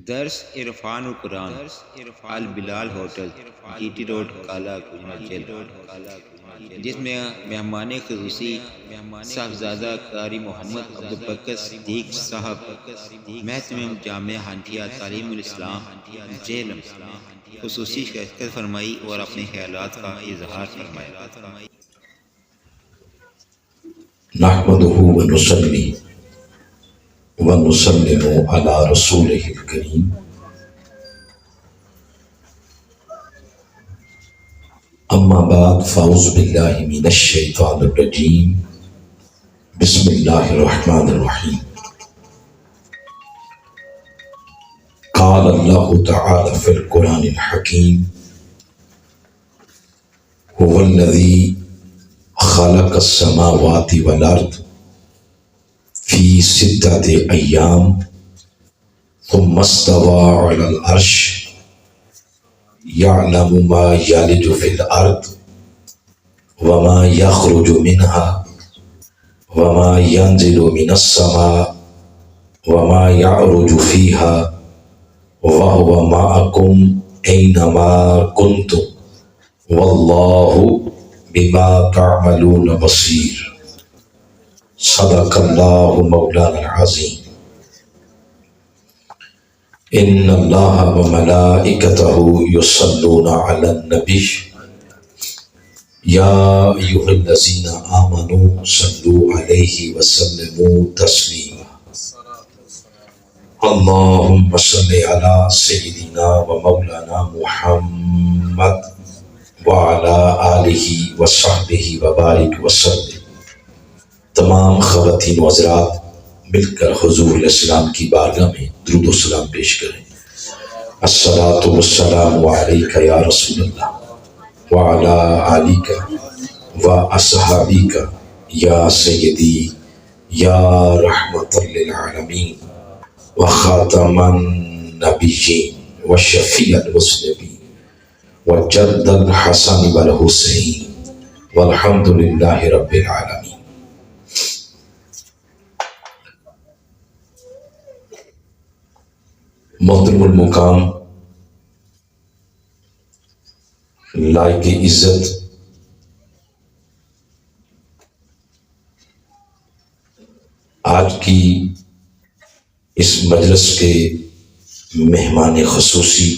درس عرفان القرآن البلال ہوٹل جی T road کالا جس میں مہمان خصوصی صاحبزادہ قاری محمد عبدالبقر صدیق صاحب محتمم جامعہ حنفیہ تعلیم الاسلام جیلم خصوصی شرکت فرمائی اور اپنے خیالات کا اظہار فرمایا۔ نحمده ونصلي ونسلم على رسوله الكريم اما بعد فاعوذ بالله من الشيطان الرجيم بسم الله الرحمن الرحيم قال الله تعالى في القرآن الحكيم هو الذي خلق السماوات والارض في 6 أيام ثم استوى على العرش يعلم ما يلج في الارض وما يخرج منها وما ينزل من السماء وما يعرج فيها وهو معكم أينما كنتم والله بما تعملون بصير صدق الله مولانا العظيم ان الله وملائكته يصلون على النبي يا ايها الذين امنوا صلوا عليه وسلموا تسليما اللهم صل على سيدنا ومولانا محمد وعلى آلہ وصحبہ وبارک وسلم۔ تمام خواتین و حضرات مل کر حضور علیہ السلام کی بارگاہ میں درود و سلام پیش کریں۔ الصلاۃ والسلام علیک یا رسول اللہ وعلی آلک و اصحابک یا سیدی یا رحمت للعالمین و خاتم النبیین و شفیع المذنبین وجد الحسن والحسین والحمد للہ رب العالمین۔ محترم المقام لائق عزت آج کی اس مجلس کے مہمان خصوصی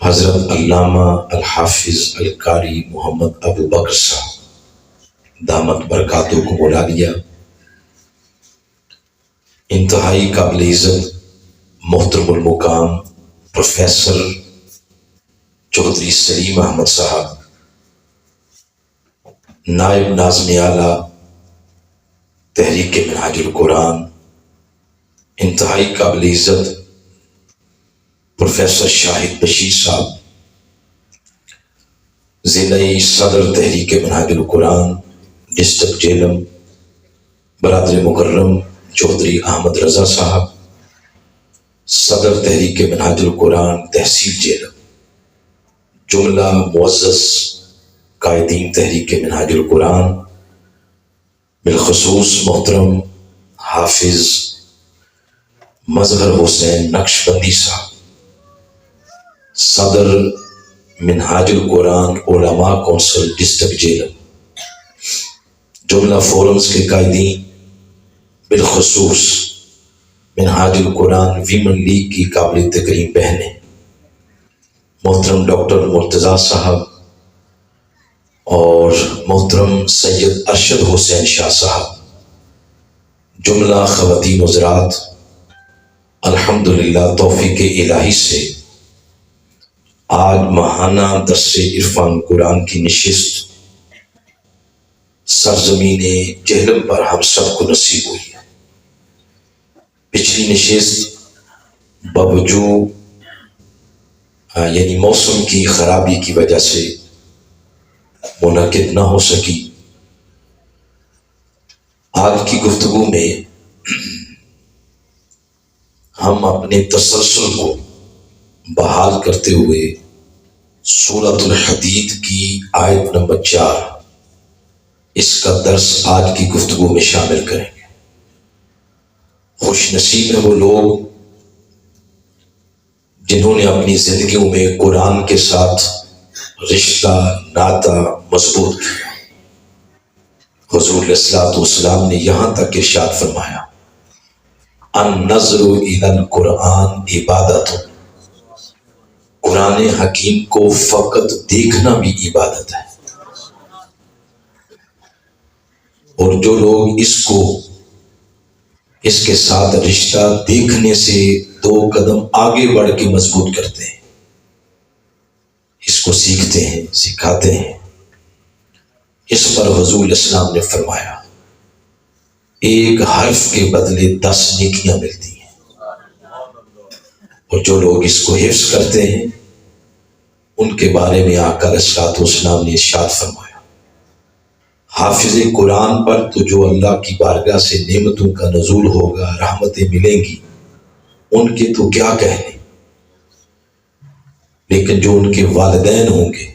حضرت علامہ الحافظ القاری محمد ابوبکر صاحب دامت برکاتہ کو بلا لیا، انتہائی قابل عزت محترم المقام پروفیسر چودھری سلیم احمد صاحب نائب ناظم اعلیٰ تحریک منہاج القرآن، انتہائی قابل عزت پروفیسر شاہد بشیر صاحب ضلعی صدر تحریک منہاج القرآن ڈسٹرکٹ جیلم، برادر مکرم چودھری احمد رضا صاحب صدر تحریک منہاج القرآن تحصیل جیلم، جملہ معزز قائدین تحریک منہاج القرآن، بالخصوص محترم حافظ مظہر حسین نقشبندی صاحب صدر منہاج القرآن علماء کونسل ڈسٹرکٹ جیلم، جملہ فورمز کے قائدین، بالخصوص منہاج القرآن ویمن لیگ کی قابل تکریم بہنیں، محترم ڈاکٹر مرتضیٰ صاحب اور محترم سید ارشد حسین شاہ صاحب، جملہ خواتین حضرات، الحمدللہ توفیق الہی سے آج ماہانہ درس عرفان قرآن کی نشست سرزمین جہلم پر ہم سب کو نصیب ہوئی ہے۔ پچھلی نشست باوجود یعنی موسم کی خرابی کی وجہ سے منعقد نہ ہو سکی۔ آج کی گفتگو میں ہم اپنے تسلسل کو بحال کرتے ہوئے سورۃ الحدید کی آیت نمبر 4 اس کا درس آج کی گفتگو میں شامل کریں گے۔ خوش نصیب ہیں وہ لوگ جنہوں نے اپنی زندگیوں میں قرآن کے ساتھ رشتہ ناطہ مضبوط کیا۔ حضور علیہ الصلوۃ والسلام نے یہاں تک ارشاد فرمایا النظر الی القرآن عبادت، قرآن حکیم کو فقط دیکھنا بھی عبادت ہے۔ اور جو لوگ اس کے ساتھ رشتہ دیکھنے سے 2 قدم آگے بڑھ کے مضبوط کرتے ہیں، اس کو سیکھتے ہیں، سکھاتے ہیں، اس پر حضور علیہ السلام نے فرمایا 1 حرف کے بدلے 10 نیکیاں ملتی ہیں۔ اور جو لوگ اس کو حفظ کرتے ہیں ان کے بارے میں آقا علیہ الصلوۃ والسلام نے ارشاد فرمایا حافظ قرآن پر تو جو اللہ کی بارگاہ سے نعمتوں کا نزول ہوگا، رحمتیں ملیں گی، ان کے تو کیا کہنے، لیکن جو ان کے والدین ہوں گے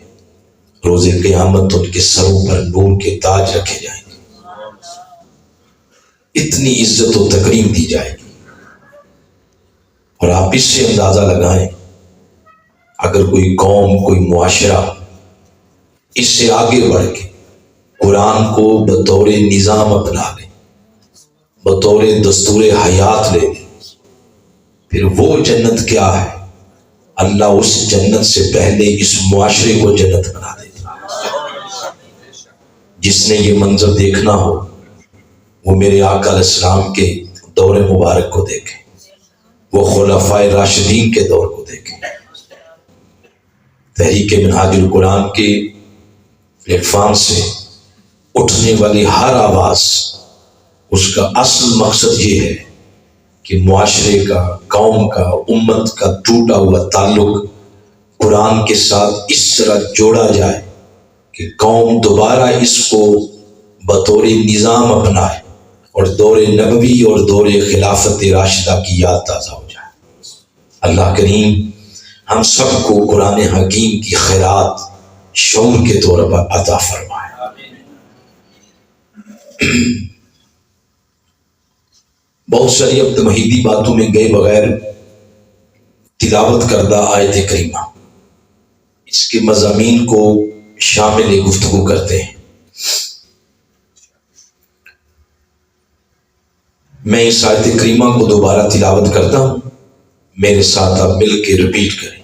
روز قیامت ان کے سروں پر نور کے تاج رکھے جائیں گے، اتنی عزت و تکریم دی جائے گی۔ اور آپ اس سے اندازہ لگائیں اگر کوئی قوم، کوئی معاشرہ اس سے آگے بڑھ کے قرآن کو بطور نظام اپنا لے، بطور دستور حیات لے لے، پھر وہ جنت کیا ہے، اللہ اس جنت سے پہلے اس معاشرے کو جنت بنا دیتا۔ جس نے یہ منظر دیکھنا ہو وہ میرے آقا علیہ السلام کے دور مبارک کو دیکھے، وہ خلفائے راشدین کے دور کو دیکھے۔ تحریک منہاج القرآن کے پلیٹ فارم سے اٹھنے والی ہر آواز، اس کا اصل مقصد یہ ہے کہ معاشرے کا، قوم کا، امت کا ٹوٹا ہوا تعلق قرآن کے ساتھ اس طرح جوڑا جائے کہ قوم دوبارہ اس کو بطور نظام اپنائے اور دور نبوی اور دور خلافت راشدہ کی یاد تازہ ہو جائے۔ اللہ کریم ہم سب کو قرآن حکیم کی خیرات شعور کے طور پر عطا فرمائے۔ بہت ساری اب تمہیدی باتوں میں گئے بغیر تلاوت کردہ آیت کریمہ اس کے مضامین کو شامل گفتگو کرتے ہیں۔ میں اس آیت کریمہ کو دوبارہ تلاوت کرتا ہوں، میرے ساتھ آپ مل کے ریپیٹ کریں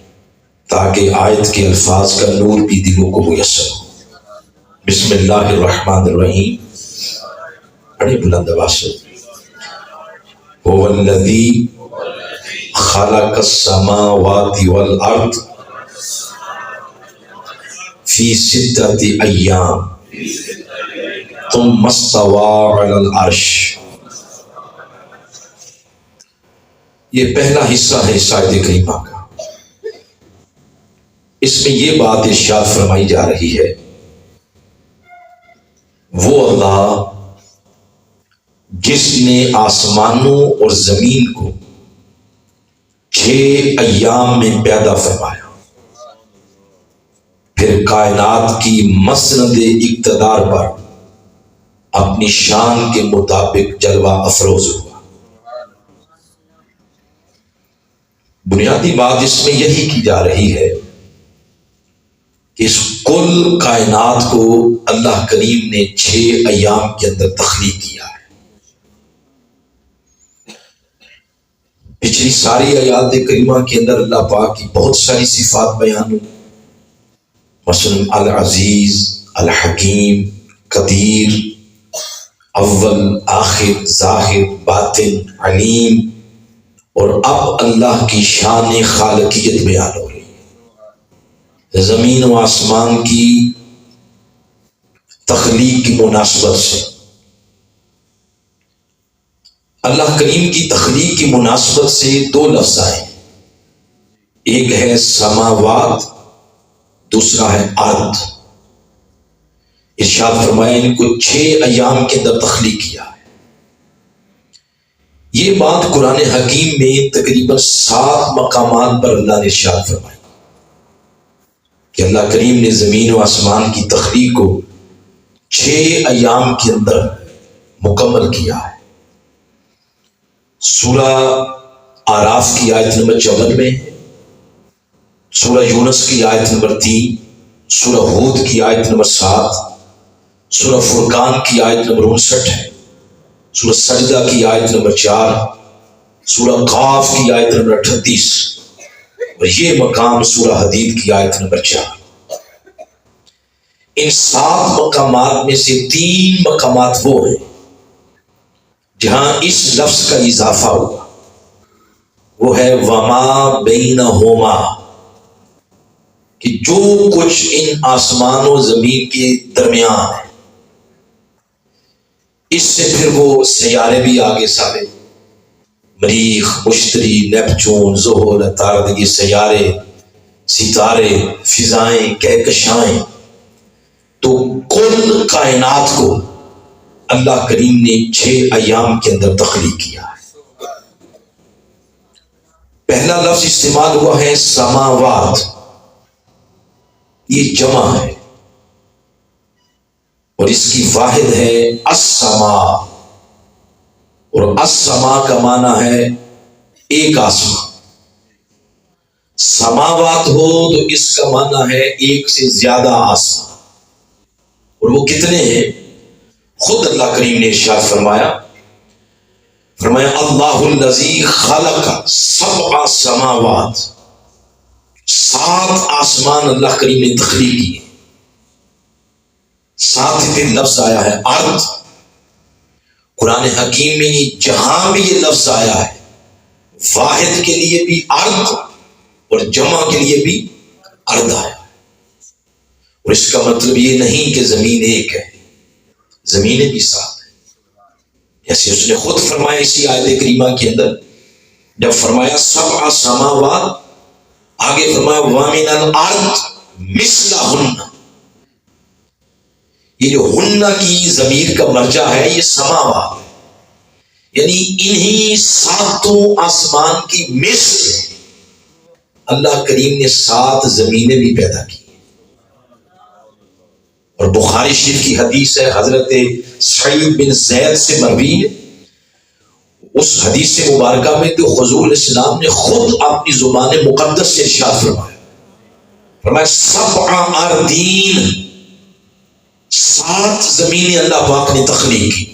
تاکہ آیت کے الفاظ کا نور بھی دلوں کو میسر ہو۔ بسم اللہ الرحمن الرحیم، بڑی بلند آواز سے هو الذی خلق السماوات والارض فی 6 ایام ثم استوى علی العرش۔ یہ پہلا حصہ ہے اس آیت کریمہ کا۔ اس میں یہ بات ارشاد فرمائی جا رہی ہے وہ اللہ جس نے آسمانوں اور زمین کو 6 ایام میں پیدا فرمایا، پھر کائنات کی مسند اقتدار پر اپنی شان کے مطابق جلوہ افروز ہوا۔ بنیادی بات اس میں یہی کی جا رہی ہے کہ اس کل کائنات کو اللہ کریم نے 6 ایام کے اندر تخلیق کیا ہے۔ پچھلی ساری آیات کریمہ کے اندر اللہ پاک کی بہت ساری صفات بیان ہوئی، مثلا العزیز، الحکیم، قدیر، اول، آخر، ظاہر، باطن، علیم، اور اب اللہ کی شان خالقیت بیان ہو رہی ہے۔ زمین و آسمان کی تخلیق کی مناسبت سے، اللہ کریم کی تخلیق کی مناسبت سے 2 لفظ آئے، ایک ہے سماوات، دوسرا ہے ارض۔ ارشاد فرمایا ان کو 6 ایام کے اندر تخلیق کیا ہے۔ یہ بات قرآن حکیم میں تقریباً 7 مقامات پر اللہ نے ارشاد فرمائی کہ اللہ کریم نے زمین و آسمان کی تخلیق کو 6 ایام کے اندر مکمل کیا ہے۔ سورہ آراف کی آیت نمبر 54 ہے، سورہ یونس کی آیت نمبر 3، سورہ ہود کی آیت نمبر 7، سورہ فرقان کی آیت نمبر 59 ہے، سورہ سجدہ کی آیت نمبر 4، سورہ قاف کی آیت نمبر 38، اور یہ مقام سورہ حدید کی آیت نمبر 4۔ ان 7 مقامات میں سے 3 مقامات وہ ہیں جہاں اس لفظ کا اضافہ ہوا، وہ ہے وما بینہما، کہ جو کچھ ان آسمان و زمین کے درمیان ہے۔ اس سے پھر وہ سیارے بھی آگے سارے، مریخ، مشتری، نیپچون، زحل، عطارد، یہ سیارے، ستارے، فضائیں، کہکشائیں، تو کل کائنات کو اللہ کریم نے 6 ایام کے اندر تخلیق کیا ہے۔ پہلا لفظ استعمال ہوا ہے سماوات، یہ جمع ہے اور اس کی واحد ہے السماء، اور السماء کا معنی ہے ایک آسمان۔ سماوات ہو تو اس کا معنی ہے ایک سے زیادہ آسمان، اور وہ کتنے ہیں؟ خود اللہ کریم نے ارشاد فرمایا اللہ الذی خلق 7 سماوات، 7 آسمان اللہ کریم نے تخلیق کیے۔ ساتھ ہی لفظ آیا ہے ارض، قرآن حکیم میں جہاں بھی یہ لفظ آیا ہے، واحد کے لیے بھی ارض اور جمع کے لیے بھی ارض آیا، اور اس کا مطلب یہ نہیں کہ زمین ایک ہے، زمینیں بھی 7 ہیں، جیسے اس نے خود فرمایا اسی آیت کریمہ کے اندر، جب فرمایا 7 سماوات، آگے فرمایا وَمِنَ الْأَرْضِ مِثْلَهُنَّ، یہ جو ہن کی ضمیر کا مرجع ہے یہ سماوات، یعنی انہی 7 آسمان کی مثل اللہ کریم نے 7 زمینیں بھی پیدا کی۔ اور بخاری شریف کی حدیث ہے، حضرت سعید بن زید سے مروی ہے، اس حدیث مبارکہ میں تو حضور السلام نے خود اپنی زبان مقدس سے ارشاد فرمایا 7 اراضین، 7 زمینیں اللہ پاک نے تخلیق کی۔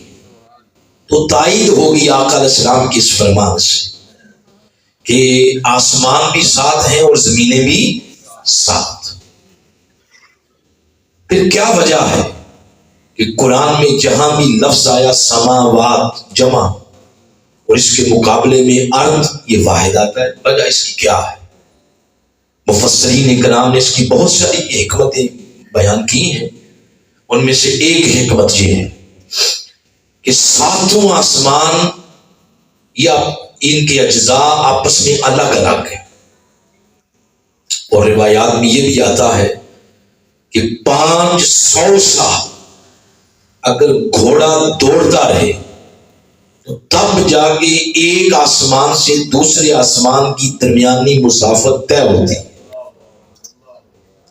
تو تائید ہوگی آقا علیہ السلام کی اس فرمان سے کہ آسمان بھی 7 ہیں اور زمینیں بھی 7۔ پھر کیا وجہ ہے کہ قرآن میں جہاں بھی لفظ آیا سماوات جمع اور اس کے مقابلے میں ارض یہ واحد آتا ہے؟ وجہ اس کی کیا ہے؟ مفسرین کرام نے اس کی بہت ساری حکمتیں بیان کی ہیں، ان میں سے ایک حکمت یہ ہے کہ 7 آسمان یا ان کے اجزاء آپس میں الگ الگ ہیں، اور روایات میں یہ بھی آتا ہے کہ 500 سال اگر گھوڑا دوڑتا رہے تو تب جا کے ایک آسمان سے دوسرے آسمان کی درمیانی مسافت طے ہوتی۔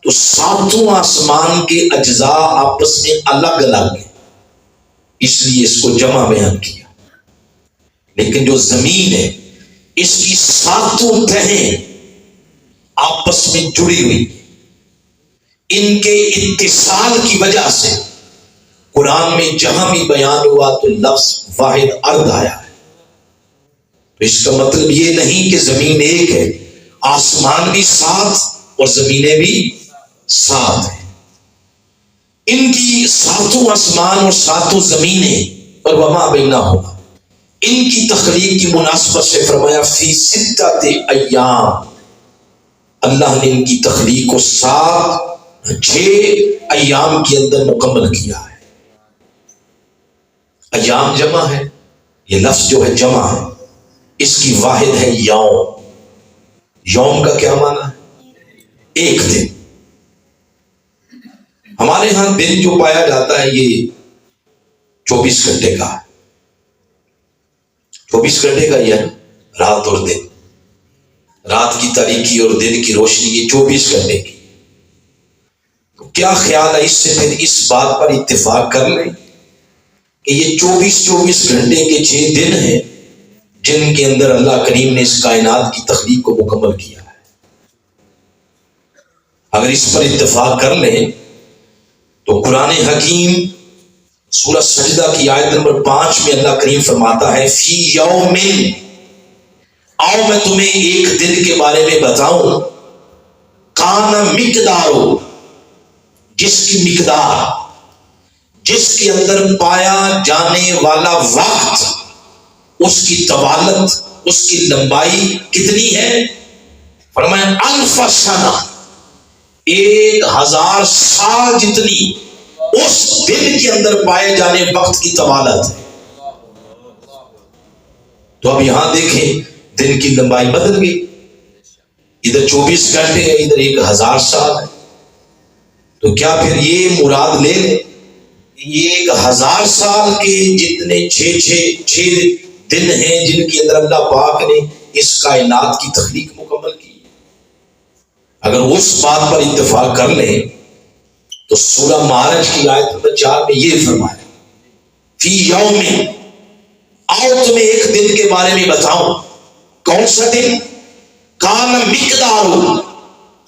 تو 7 آسمان کے اجزاء آپس میں الگ الگ ہیں، اس لیے اس کو جمع بیان کیا۔ لیکن جو زمین ہے اس کی 7 تہیں آپس میں جڑی ہوئی، ان کے اتصال کی وجہ سے قرآن میں جہاں بھی بیان ہوا تو لفظ واحد ارض آیا ہے۔ تو اس کا مطلب یہ نہیں کہ زمین ایک ہے، آسمان بھی 7 اور زمینیں بھی 7 ہیں۔ ان کی 7 آسمان اور 7 زمینیں اور وما بینہما، ان کی تخلیق کی مناسبت سے فرمایا فی 6 ایام، اللہ نے ان کی تخلیق کو 6 ایام کے اندر مکمل کیا ہے۔ ایام جمع ہے، یہ لفظ جو ہے جمع ہے، اس کی واحد ہے یوم۔ یوم کا کیا معنی ہے؟ ایک دن۔ ہمارے ہاں دن جو پایا جاتا ہے یہ 24 گھنٹے کا ہے، 24 گھنٹے کا یہ ہے، رات اور دن، رات کی تاریکی اور دن کی روشنی، یہ 24 گھنٹے کی۔ تو کیا خیال ہے اس سے پھر اس بات پر اتفاق کر لیں کہ یہ 24 گھنٹے کے 6 دن ہیں، جن کے اندر اللہ کریم نے اس کائنات کی تخلیق کو مکمل کیا ہے۔ اگر اس پر اتفاق کر لیں تو قرآن حکیم سورہ سجدہ کی آیت نمبر 5 میں اللہ کریم فرماتا ہے فی یوم، آؤ میں تمہیں ایک دن کے بارے میں بتاؤں، کان مقدارو، جس کی مقدار، جس کے اندر پایا جانے والا وقت، اس کی طوالت، اس کی لمبائی کتنی ہے؟ فرمایا الف سنہ، 1000 سال جتنی اس دن کے اندر پائے جانے وقت کی طوالت ہے۔ تو اب یہاں دیکھیں دن کی لمبائی بدل گئی، ادھر 24 گھنٹے ہے، ادھر 1000 سال ہے۔ تو کیا پھر یہ مراد لے لیں یہ 1000 سال کے جتنے 6 دن ہیں جن کے اندر اللہ پاک نے اس کائنات کی تخلیق مکمل کی؟ اگر اس بات پر اتفاق کر لیں تو سورہ معارج کی آیت نمبر 4 میں یہ فرمایا فی یوم، آؤ تمہیں ایک دن کے بارے میں بتاؤں، کون سا دن؟ کان مقدار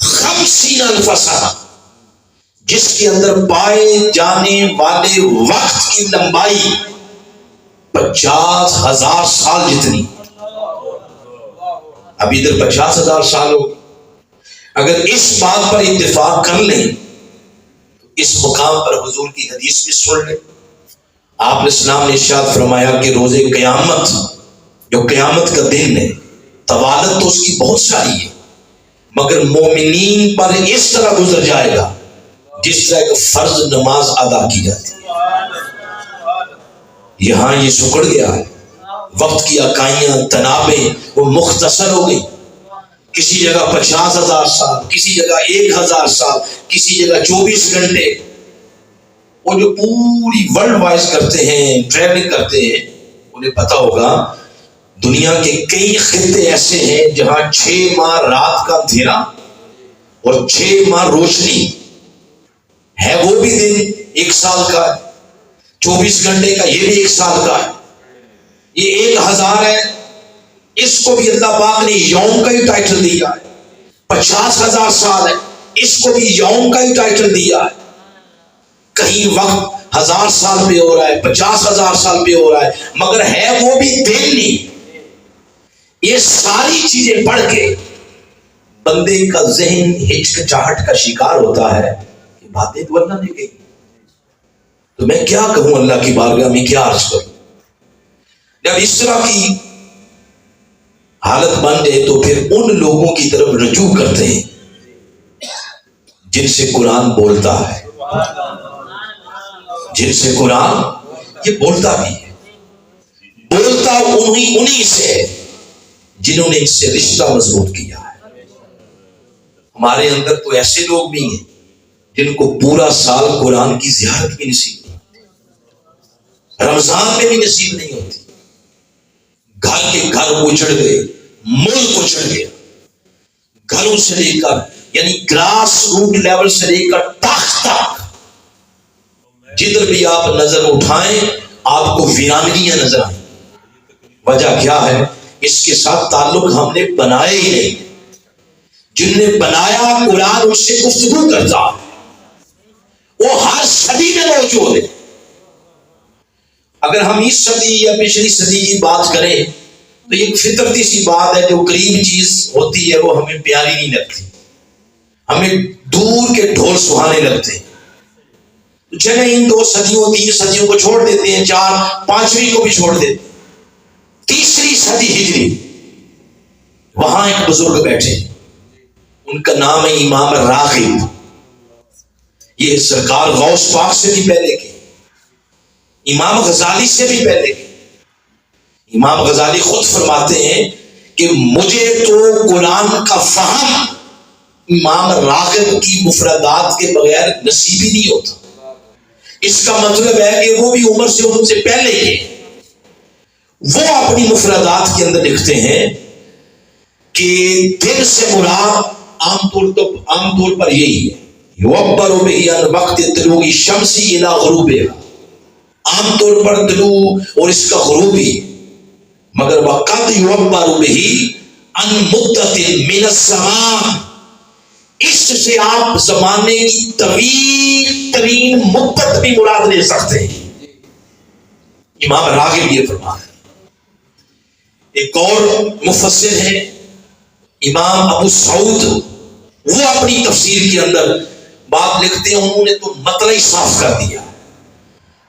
50 الف سنہ، جس کے اندر پائے جانے والے وقت کی لمبائی 50,000 سال جتنی۔ اب ادھر 50,000 سال ہو۔ اگر اس بات پر اتفاق کر لیں تو اس مقام پر حضور کی حدیث بھی سن لیں۔ آپ نے اسلام نے ارشاد فرمایا کہ روز قیامت، جو قیامت کا دن ہے، طوالت تو اس کی بہت ساری ہے، مگر مومنین پر اس طرح گزر جائے گا جس طرح ایک فرض نماز ادا کی جاتی ہے۔ یہاں یہ سکڑ گیا ہے، وقت کی اکائیاں، تنابیں وہ مختصر ہو گئی، کسی جگہ 50,000 سال، کسی جگہ 1000 سال، کسی جگہ 24 گھنٹے۔ وہ جو پوری ورلڈ وائز کرتے ہیں، ٹریولنگ کرتے ہیں، انہیں پتا ہوگا دنیا کے کئی خطے ایسے ہیں جہاں 6 ماہ رات کا اندھیرا اور 6 ماہ روشنی ہے، وہ بھی دن 1 سال کا ہے، 24 گھنٹے کا یہ بھی 1 سال کا ہے، یہ 1000 ہے، اس کو بھی اللہ پاک نے یوم کا ہی ٹائٹل دیا ہے۔ 50,000 سال ہے، اس کو بھی یوم کا ہی ٹائٹل دیا ہے۔ کہیں وقت 1000 سال پہ ہو رہا ہے، 50,000 سال پہ ہو رہا ہے، مگر ہے وہ بھی دن نہیں۔ یہ ساری چیزیں پڑھ کے بندے کا ذہن ہچکچاہٹ کا شکار ہوتا ہے کہ باتیں تو اللہ نے کہی، تو میں کیا کہوں، اللہ کی بارگاہ میں کیا عرض کروں؟ جب اس طرح کی حالت بن جائے تو پھر ان لوگوں کی طرف رجوع کرتے ہیں جن سے قرآن بولتا ہے، جن سے قرآن یہ بولتا بھی ہے، بولتا انہی سے ہے جنہوں نے اس سے رشتہ مضبوط کیا ہے۔ ہمارے اندر تو ایسے لوگ بھی ہیں جن کو پورا سال قرآن کی زیارت بھی نصیب نہیں ہوتی، رمضان میں بھی نصیب نہیں ہوتی، گھر کے گھر اجڑ گئے، ملک اجڑ گیا، گھروں سے لے کر یعنی گراس روٹ لیول سے لے کر تخت تک جدھر بھی آپ نظر اٹھائیں آپ کو ویرانگیاں نظر آئیں۔ وجہ کیا ہے؟ اس کے ساتھ تعلق ہم نے بنایا ہی نہیں۔ جن نے بنایا قرآن اس سے گفتگو کرتا، وہ ہر صدی میں موجود ہے۔ اگر ہم اس صدی یا پچھلی صدی کی بات کریں تو ایک فطرتی سی بات ہے، جو قریب چیز ہوتی ہے وہ ہمیں پیاری نہیں لگتی، ہمیں دور کے ڈھول سہانے لگتے ہیں۔ چلے ان 2 صدیوں 3 صدیوں کو چھوڑ دیتے ہیں، 4 5ویں کو بھی چھوڑ دیتے ہیں، 3ری صدی ہجری، وہاں ایک بزرگ بیٹھے، ان کا نام ہے امام راغب۔ یہ سرکار غوث پاک سے بھی پہلے کے، امام غزالی سے بھی پہلے کے۔ امام غزالی خود فرماتے ہیں کہ مجھے تو قرآن کا فہم امام راغب کی مفردات کے بغیر نصیب ہی نہیں ہوتا۔ اس کا مطلب ہے کہ وہ بھی عمر سے ان سے پہلے کے، وہ اپنی مفردات کے اندر لکھتے ہیں کہ دن سے مراد عام طور پر یہی ہے، یعبر بہ عن وقت طلوع الشمس الی غروبها، عام طور پر طلوع اور اس کا غروب ہی، مگر وقت قد يعبر به عن مدت من الزمان، اس سے آپ زمانے کی طویل ترین مدت بھی مراد لے سکتے ہیں. امام راغب یہ فرمایا. ایک اور مفسر ہے امام ابو سعود، وہ اپنی تفسیر کے اندر بات لکھتے ہیں، انہوں نے تو مطلع ہی صاف کر دیا.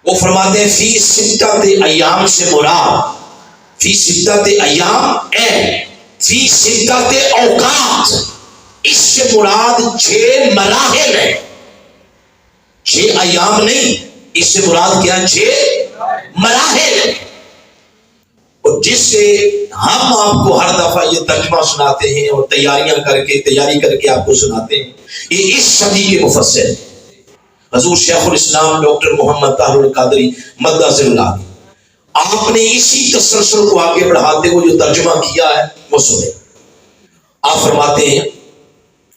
وہ فرماتے ہیں فی ستۃ ایام سے مراد، فی ستۃ ایام اے فی ستۃ اوقات، اس سے مراد 6 مراحل ہے، 6 ایام نہیں، اس سے مراد کیا 6 مراحل. اور جس سے ہم آپ کو ہر دفعہ یہ ترجمہ سناتے ہیں اور تیاری کر کے آپ کو سناتے ہیں، یہ اس صدی کے مفسر حضور شیخ الاسلام ڈاکٹر محمد طاہر القادری مدثر اللہ، آپ نے اسی تسلسل کو آگے بڑھاتے ہوئے جو ترجمہ کیا ہے وہ سنیں. آپ فرماتے ہیں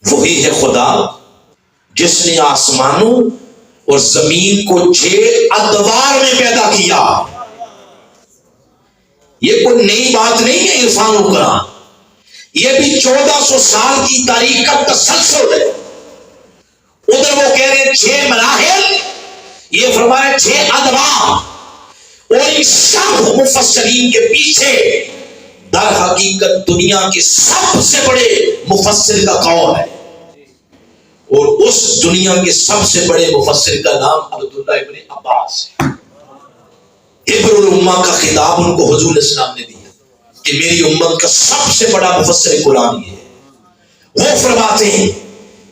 وہی ہے خدا جس نے آسمانوں اور زمین کو 6 ادوار میں پیدا کیا. یہ کوئی نئی بات نہیں ہے عرفان القرآن، یہ بھی 1400 سال کی تاریخ کا تسلسل ہے. ادھر وہ کہہ رہے ہیں 6 مراحل، یہ فرمایا 6 ادوار. اور ان سب مفسرین کے پیچھے در حقیقت دنیا کے سب سے بڑے مفسر کا قول ہے، اور اس دنیا کے سب سے بڑے مفسر کا نام عبداللہ ابن عباس ہے. حبر الامہ کا خطاب ان کو حضور الاسلام نے دیا کہ میری امت کا سب سے بڑا مفسر قرآن یہ ہے. وہ فرماتے ہیں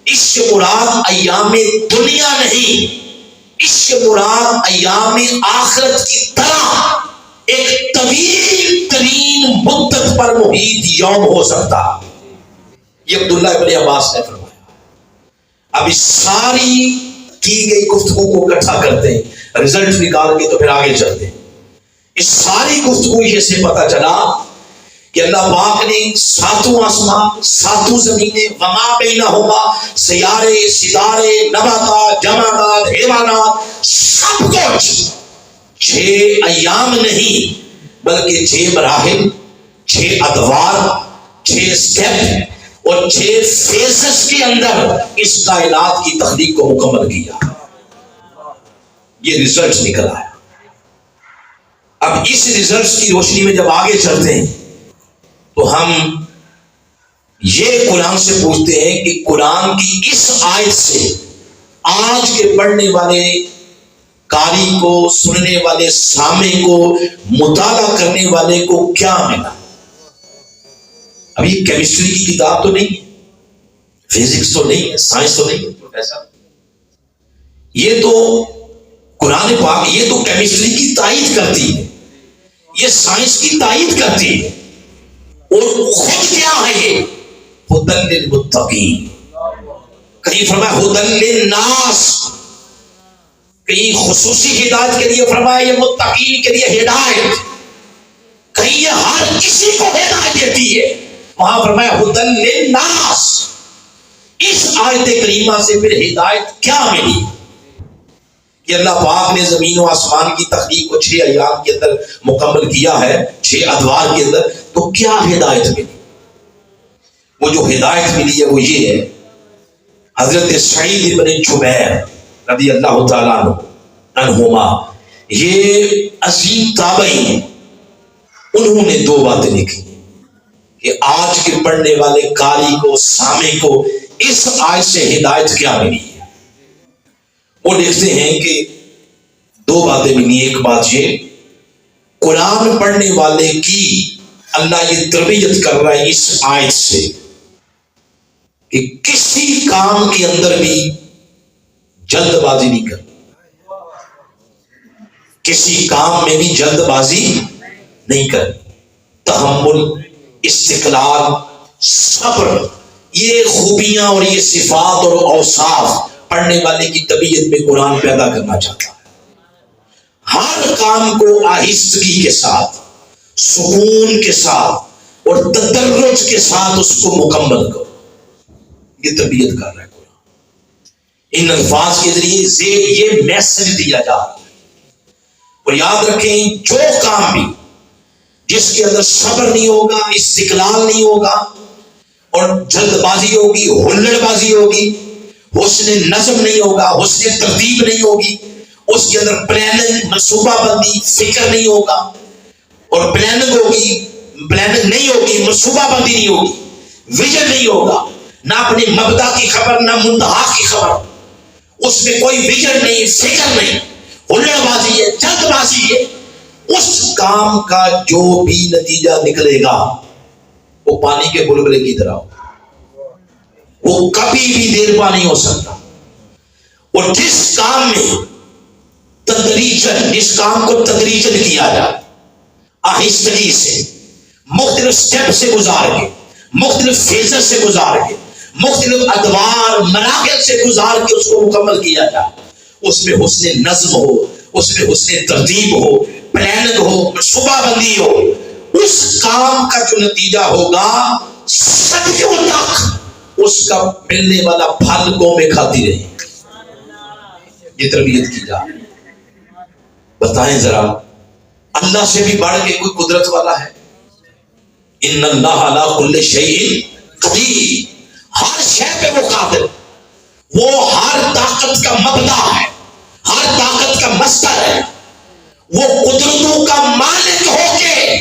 اس سے مراد ایام دنیا نہیں، اس سے مراد ایام آخرت کی طرح ایک طویل ترین مدت پر محیط یوم ہو سکتا. یہ عبداللہ ابن عباس نے فرمایا. اب اس ساری کی گئی گفتگو کو اکٹھا کرتے ہیں، رزلٹ نکال کے تو پھر آگے چلتے ہیں. اس ساری گفتگو یہ سے پتہ چلا کہ اللہ پاک نے 7 آسمان، 7 زمینیں، وما بینہما، سیارے، ستارے، نباتات، جمادات، حیوانات، سب کچھ 6 ایام نہیں بلکہ 6 مراحل، 6 ادوار، 6 سٹیپ اور 6 فیزز کے اندر اس کائنات کی تخلیق کو مکمل کیا. یہ ریزلٹ نکل آیا. اب اس ریزلٹ کی روشنی میں جب آگے چلتے ہیں تو ہم یہ قرآن سے پوچھتے ہیں کہ قرآن کی اس آیت سے آج کے پڑھنے والے قاری کو، سننے والے سامع کو، مطالعہ کرنے والے کو کیا ملا؟ اب یہ کیمسٹری کی کتاب تو نہیں ہے، فزکس تو نہیں ہے، سائنس تو نہیں ہے پروفیسر. یہ تو قرآن پاک، یہ تو کیمسٹری کی تائید کرتی ہے، یہ سائنس کی تائید کرتی ہے. اور خود کیا ہے یہ؟ ہدی للمتقین. کہیں فرمایا ہدی للناس، کہیں خصوصی ہدایت کے لیے فرمایا یہ متقین کے لیے ہدایت، کہیں یہ ہر کسی کو ہدایت دیتی ہے، وہاں فرمایا ہدی للناس. اس آیت کریمہ سے پھر ہدایت کیا ملی کہ اللہ پاک نے زمین و آسمان کی تخلیق کو 6 ایام کے اندر مکمل کیا ہے، 6 ادوار کے اندر. تو کیا ہدایت ملی؟ وہ جو ہدایت ملی ہے وہ یہ ہے، حضرت سعید بن جبیر رضی اللہ تعالیٰ عنہما، یہ عظیم تابعی ہیں، انہوں نے 2 باتیں لکھی کہ آج کے پڑھنے والے قاری کو، سامع کو اس آیت سے ہدایت کیا ملی ہے. وہ لکھتے ہیں کہ 2 باتیں ملی. ایک بات یہ، قرآن پڑھنے والے کی اللہ یہ تربیت کر رہا ہے اس آیت سے کہ کسی کام کے اندر بھی جلد بازی نہیں کرنی، کسی کام میں بھی جلد بازی نہیں کرنی. تحمل، استقلال، صبر، یہ خوبیاں اور یہ صفات اور اوصاف پڑھنے والے کی طبیعت میں قرآن پیدا کرنا چاہتا ہے. ہر کام کو آہستگی کے ساتھ، سکون کے ساتھ اور تدرج کے ساتھ اس کو مکمل کرو، یہ طبیعت کر رہا ہے قرآن. ان الفاظ کے ذریعے یہ میسج دیا جا رہا ہے. اور یاد رکھیں جو کام بھی جس کے اندر صبر نہیں ہوگا، استقلال نہیں ہوگا، اور جلد بازی ہوگی، ہلڑ بازی ہوگی، حسن نظم نہیں ہوگا، حسن ترتیب نہیں ہوگی، اس کے اندر پلاننگ، منصوبہ بندی، فکر نہیں ہوگا، اور پلاننگ نہیں ہوگی، منصوبہ بندی نہیں ہوگی، ویژن نہیں ہوگا، نہ اپنی مبدا کی خبر، نہ منتہا کی خبر، اس میں کوئی ویژن نہیں، فکر نہیں، ہلڑ بازی ہے، جلد بازی ہے، اس کام کا جو بھی نتیجہ نکلے گا وہ پانی کے بلبلے کی طرح ہو، وہ کبھی بھی دیر پا نہیں ہو سکتا۔ اور جس کام میں جس کام کو تدریجن کیا جائے، آہستگی سے، مختلف سٹیپ سے گزار کے، مختلف فیزز سے گزار کے، مختلف ادوار مراحل سے گزار کے اس کو مکمل کیا جائے، اس میں حسن نظم ہو، اس میں حسن ترتیب ہو، پلاننگ ہو، منصوبہ بندی ہو، اس کام کا جو نتیجہ ہوگا صدیوں تک اس کا ملنے والا پھل قومیں کھاتی رہی۔ یہ تربیت کی جائے۔ بتائیں ذرا، اللہ سے بھی بڑھ کے کوئی قدرت والا ہے؟ ان اللہ علی کل شیء قدیر، ہر شے پہ وہ قادر، وہ ہر طاقت کا مبدا ہے، ہر طاقت کا مصدر ہے، وہ قدرتوں کا مالک ہو کے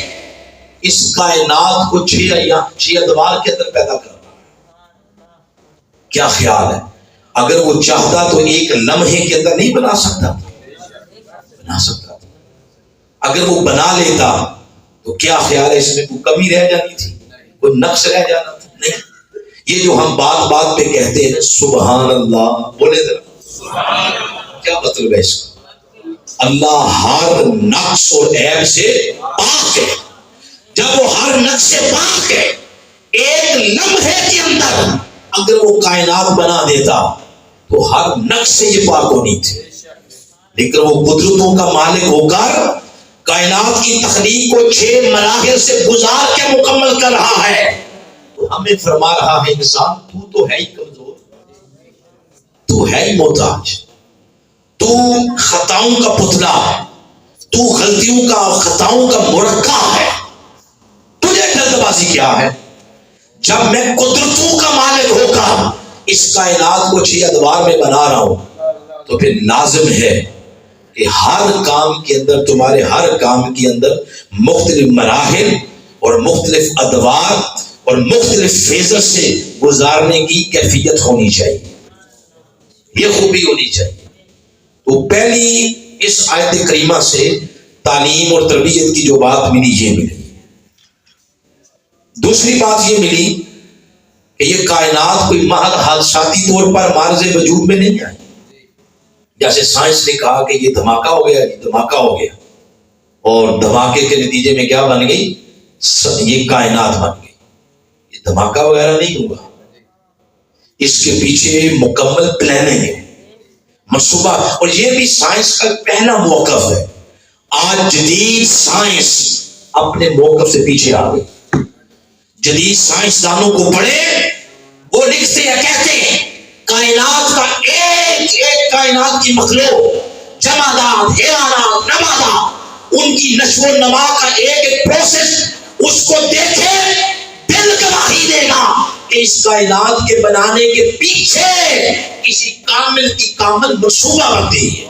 اس کائنات کو چھ ادوار کے اندر پیدا کر رہا ہے۔ کیا خیال ہے؟ اگر وہ چاہتا تو ایک لمحے کے اندر نہیں بنا سکتا؟ بنا سکتا تھا۔ اگر وہ بنا لیتا تو کیا خیال ہے اس میں کوئی کمی رہ جانی تھی، کوئی نقص رہ جانا تھا؟ نہیں۔ یہ جو ہم بات بات پہ کہتے ہیں سبحان اللہ، بولے ذرا کیا مطلب ہے اس کا؟ اللہ ہر نقص اور عیب سے پاک ہے۔ جب وہ ہر نقص سے پاک ہے، ایک لمحے کے اندر اگر وہ کائنات بنا دیتا تو ہر نقص سے یہ پاک ہونی تھی، لیکن وہ قدرتوں کا مالک ہو کر کائنات کی تخلیق کو 6 مراحل سے گزار کے مکمل کر رہا ہے، تو ہمیں فرما رہا ہے انسان تو ہے ہی کمزور، تو ہے ہی محتاج، تو خطاؤں کا پتلا ہے، تو غلطیوں کا خطاؤں کا مرکب ہے، تجھے جلد بازی کیا ہے؟ جب میں قدرتوں کا مالک ہو کر اس کائنات کو 6 ادوار میں بنا رہا ہوں تو پھر لازم ہے کہ ہر کام کے اندر، تمہارے ہر کام کے اندر مختلف مراحل اور مختلف ادوار اور مختلف فیزز سے گزارنے کی کیفیت ہونی چاہیے، یہ خوبی ہونی چاہیے۔ تو پہلی اس آیت کریمہ سے تعلیم اور تربیت کی جو بات ملی یہ ملی۔ دوسری بات یہ ملی کہ یہ کائنات کوئی محض حادثاتی طور پر معرض وجود میں نہیں آئی۔ جیسے سائنس نے کہا کہ یہ دھماکہ ہو گیا، یہ دھماکہ ہو گیا، اور دھماکے کے نتیجے میں کیا بن گئی؟ یہ کائنات بن گئی۔ یہ دھماکہ وغیرہ نہیں ہوگا، اس کے پیچھے مکمل پلاننگ ہے، منصوبہ، اور یہ بھی سائنس کا پہلا موقف ہے۔ آج جدید سائنس اپنے موقف سے پیچھے آ گئی۔ جدید سائنسدانوں کو پڑھے، وہ لکھتے ہیں، کہتے ہیں کائنات کا ایک کائنات کی مخلوق، جمادات، حیوانات، نباتات، ان کی نشو و نما کا ایک پروسیس اس کو دیکھے، دل گواہی دے گا کہ اس کائنات کے بنانے کے پیچھے کسی کامل کی کامل منصوبہ بندی ہے۔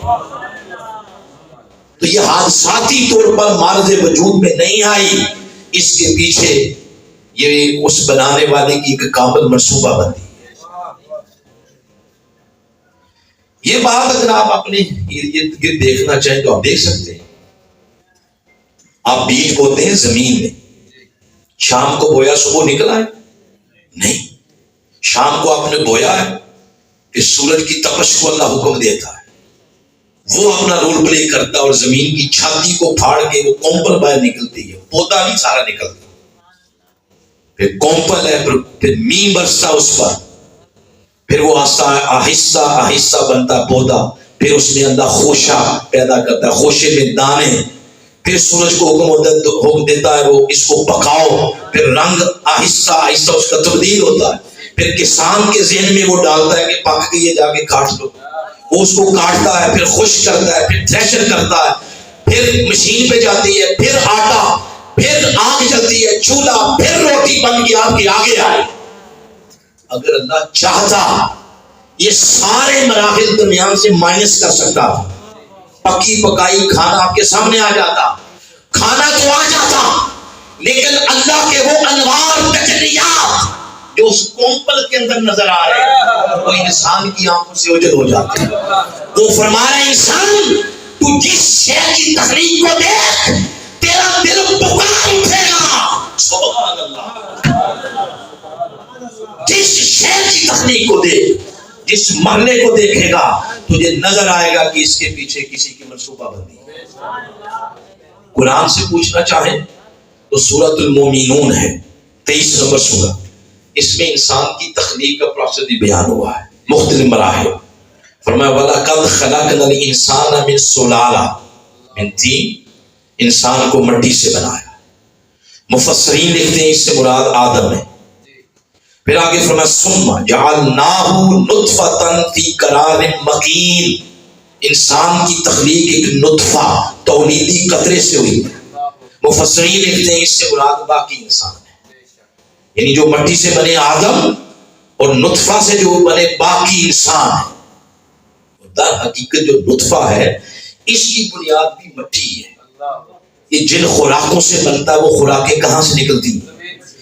تو یہ حادثاتی طور پر معرض وجود میں نہیں آئی، اس کے پیچھے یہ اس بنانے والے کی ایک کامل منصوبہ بندی ہے۔ یہ بات اگر آپ اپنے ارد گرد دیکھنا چاہیں تو آپ دیکھ سکتے ہیں۔ آپ بیج بوتے ہیں زمین میں، شام کو بویا صبح نکلا ہے؟ نہیں، شام کو آپ نے بویا ہے کہ سورج کی تپش کو اللہ حکم دیتا ہے، وہ اپنا رول پلے کرتا ہے، اور زمین کی چھاتی کو پھاڑ کے وہ کمپل باہر نکلتی ہے، پودا نہیں سارا نکلتا، پھر کمپل ہے، پھر مین برستا اس پر، پھر وہ آہستہ آہستہ بنتا پودا، پھر اس میں اللہ خوشہ پیدا کرتا ہے، خوشے میں دانے، پھر سورج کو حکم دیتا ہے وہ اس کو پکاؤ، پھر رنگ آہستہ آہستہ اس کا تبدیل ہوتا ہے، پھر کسان کے ذہن میں وہ ڈالتا ہے کہ پک گئی ہے، جا کے کاٹ لو، وہ اس کو کاٹتا ہے، پھر خشک کرتا ہے، پھر تھریشر کرتا ہے، پھر مشین پہ جاتی ہے، پھر آٹا، پھر آگ جلتی ہے، چولہا، پھر روٹی بن کے آپ کے آگے آئے. اگر اللہ چاہتا یہ سارے مراحل درمیان سے مائنس کر سکتا تھا. پکی پکائی کھانا آپ کے سامنے آ جاتا، کھانا تو آ جاتا، لیکن اللہ کے وہ انوار تجلیات جو اس کومپل کے اندر نظر آ رہے ہیں وہ انسان کی آنکھوں سے اوجھل ہو جاتے ہیں. وہ فرما رہے ہیں انسان تو جس شے کی تخلیق کو دیکھ تیرا دل پکار اٹھے گا. سبحان اللہ. جس شے کی تخلیق کو دیکھ، جس مرنے کو دیکھے گا تجھے نظر آئے گا کہ اس کے پیچھے کسی کی منصوبہ بندی ہے. قرآن سے پوچھنا چاہیں تو سورۃ المومنون ہے، 23 نمبر سورہ. اس میں انسان کی تخلیق کا پروسیس بھی بیان ہوا ہے، مختلف مراحل. فرمایا وَلَقَدْ خَلَقْنَا الْإِنسَانَ مِنْ سُلَالَةٍ مِنْ طِينٍ. انسان کو مٹی سے بنایا. مفسرین لکھتے ہیں اس سے مراد آدم ہے. پھر آگے فرمایا ثُمَّ جَعَلْنَاهُ نُطْفَةً فِي قَرَارٍ مَكِينٍ. انسان کی تخلیق ایک نطفہ تولیدی قطرے سے ہوئی. مفسرین لکھتے ہیں اس سے مراد باقی انسان ہے، یعنی جو مٹی سے بنے آدم اور نطفہ سے جو بنے باقی انسان ہے. در حقیقت جو نطفہ ہے اس کی بنیاد بھی مٹی ہے. یہ جن خوراکوں سے بنتا ہے وہ خوراکیں کہاں سے نکلتی؟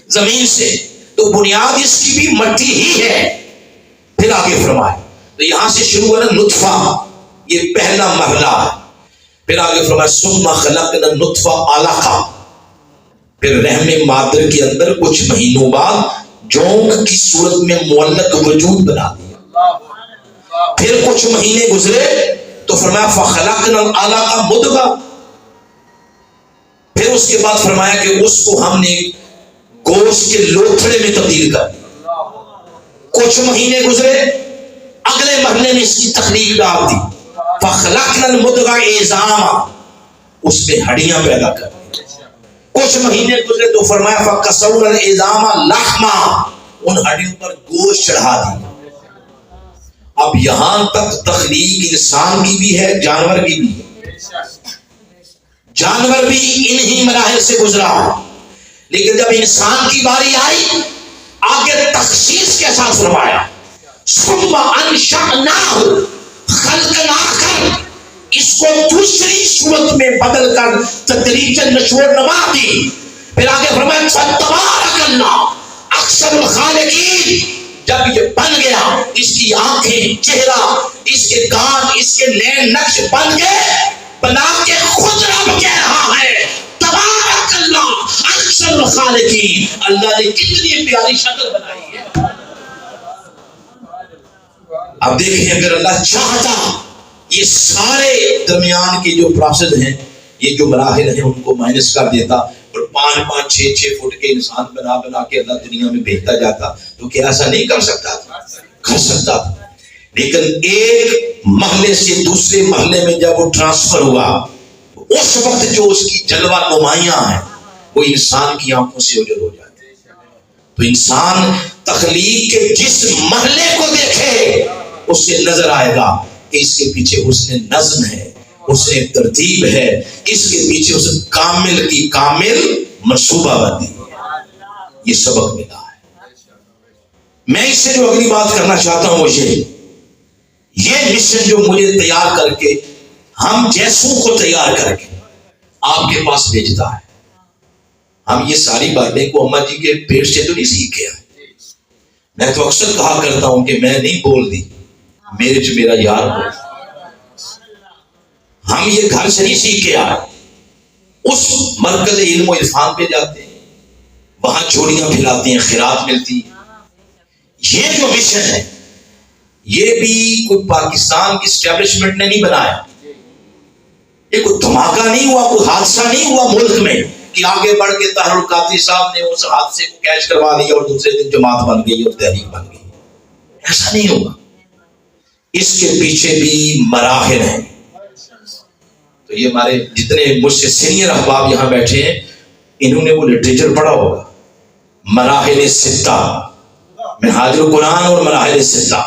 زمین سے. تو بنیاد اس کی بھی مٹی ہی ہے. پھر آگے فرمائے تو یہاں سے شروع ہوا نا نطفہ، یہ پہلا مرحلہ ہے. پھر آگے فرمایا ثم خلقنا النطفہ علقہ. پھر رحم مادر کے اندر کچھ مہینوں بعد جونک کی صورت میں معلق وجود بنا دیا. پھر کچھ مہینے گزرے تو فرمایا فخلقنا العلقہ مضغہ. پھر اس کے بعد فرمایا کہ اس کو ہم نے گوشت کے لوتھڑے میں تبدیل کر دیا. کچھ مہینے گزرے، اگلے مرحلے میں اس کی تخلیق ڈال دی. فخلقنا المضغہ عظاما. اس میں ہڈیاں پیدا کر دی. کچھ مہینے گزرے تو فرمایا فکسونا العظام لحما. ان ہڈیوں پر گوشت چڑھا دی. اب یہاں تک تخلیق انسان کی بھی ہے، جانور کی بھی ہے. جانور بھی انہی مراحل سے گزرا ہے، لیکن جب انسان کی باری آئی آگے تخصیص کے ساتھ فرمایا ثم انشأناہ خلقا آخر. اس کو دوسری صورت میں بدل کر تدریجاً نشو و نما دی. پھر آگے فرمایا تبارک اللہ احسن الخالقین. جب یہ بن گیا اس کی آنکھیں، چہرہ، اس کے کان، اس کے نین نقش بن گئے، بنا کے خود رب کہہ رہا ہے تبارک اللہ احسن الخالقین. اللہ نے کتنی پیاری شکل بنائی ہے. اب دیکھیں اگر اللہ چاہتا یہ سارے درمیان کے جو پروسیس ہیں، یہ جو مراحل ہیں ان کو مائنس کر دیتا اور 5-5 6-6 فٹ کے انسان بنا بنا کے اللہ دنیا میں بھیجتا جاتا تو کیا ایسا نہیں کر سکتا تھا؟ کر سکتا تھا. لیکن ایک محلے سے دوسرے محلے میں جب وہ ٹرانسفر ہوا اس وقت جو اس کی جلوہ نمایاں ہیں وہ انسان کی آنکھوں سے اوجھل ہو جاتے ہیں. تو انسان تخلیق کے جس محلے کو دیکھے اس سے نظر آئے گا کہ اس کے پیچھے حسن نظم ہے، حسن ترتیب ہے، اس کے پیچھے اس کامل کی کامل منصوبہ بندی ہے. یہ سبق ملا ہے. میں اس سے جو اگلی بات کرنا چاہتا ہوں وہ یہ مشن جو مجھے تیار کر کے ہم جیسوں کو تیار کر کے آپ کے پاس بھیجتا ہے. ہم یہ ساری باتیں کو اماں جی کے پیٹ سے تو نہیں سیکھے ہیں. میں تو اکثر کہا کرتا ہوں کہ میں نہیں بول دی، میرے جو میرا یار بول. ہم یہ گھر سے نہیں سیکھ کے آئے. اس مرکز علم و عرفان پہ جاتے ہیں، وہاں چوڑیاں پھیلاتے ہیں، خیرات ملتی. یہ جو مشن ہے یہ بھی کوئی پاکستان کی اسٹیبلشمنٹ نے نہیں بنایا. یہ کوئی دھماکہ نہیں ہوا، کوئی حادثہ نہیں ہوا ملک میں کہ آگے بڑھ کے طاہر القادری صاحب نے اس حادثے کو کیچ کروا دیا اور دوسرے دن جماعت بن گئی اور تحریک بن گئی. ایسا نہیں ہوگا. اس کے پیچھے بھی مراحل ہیں. تو یہ ہمارے جتنے مجھ سے سینئر احباب یہاں بیٹھے ہیں انہوں نے وہ لٹریچر پڑھا ہوگا، مراحل ستہ، منہاج القرآن اور مراحل ستہ.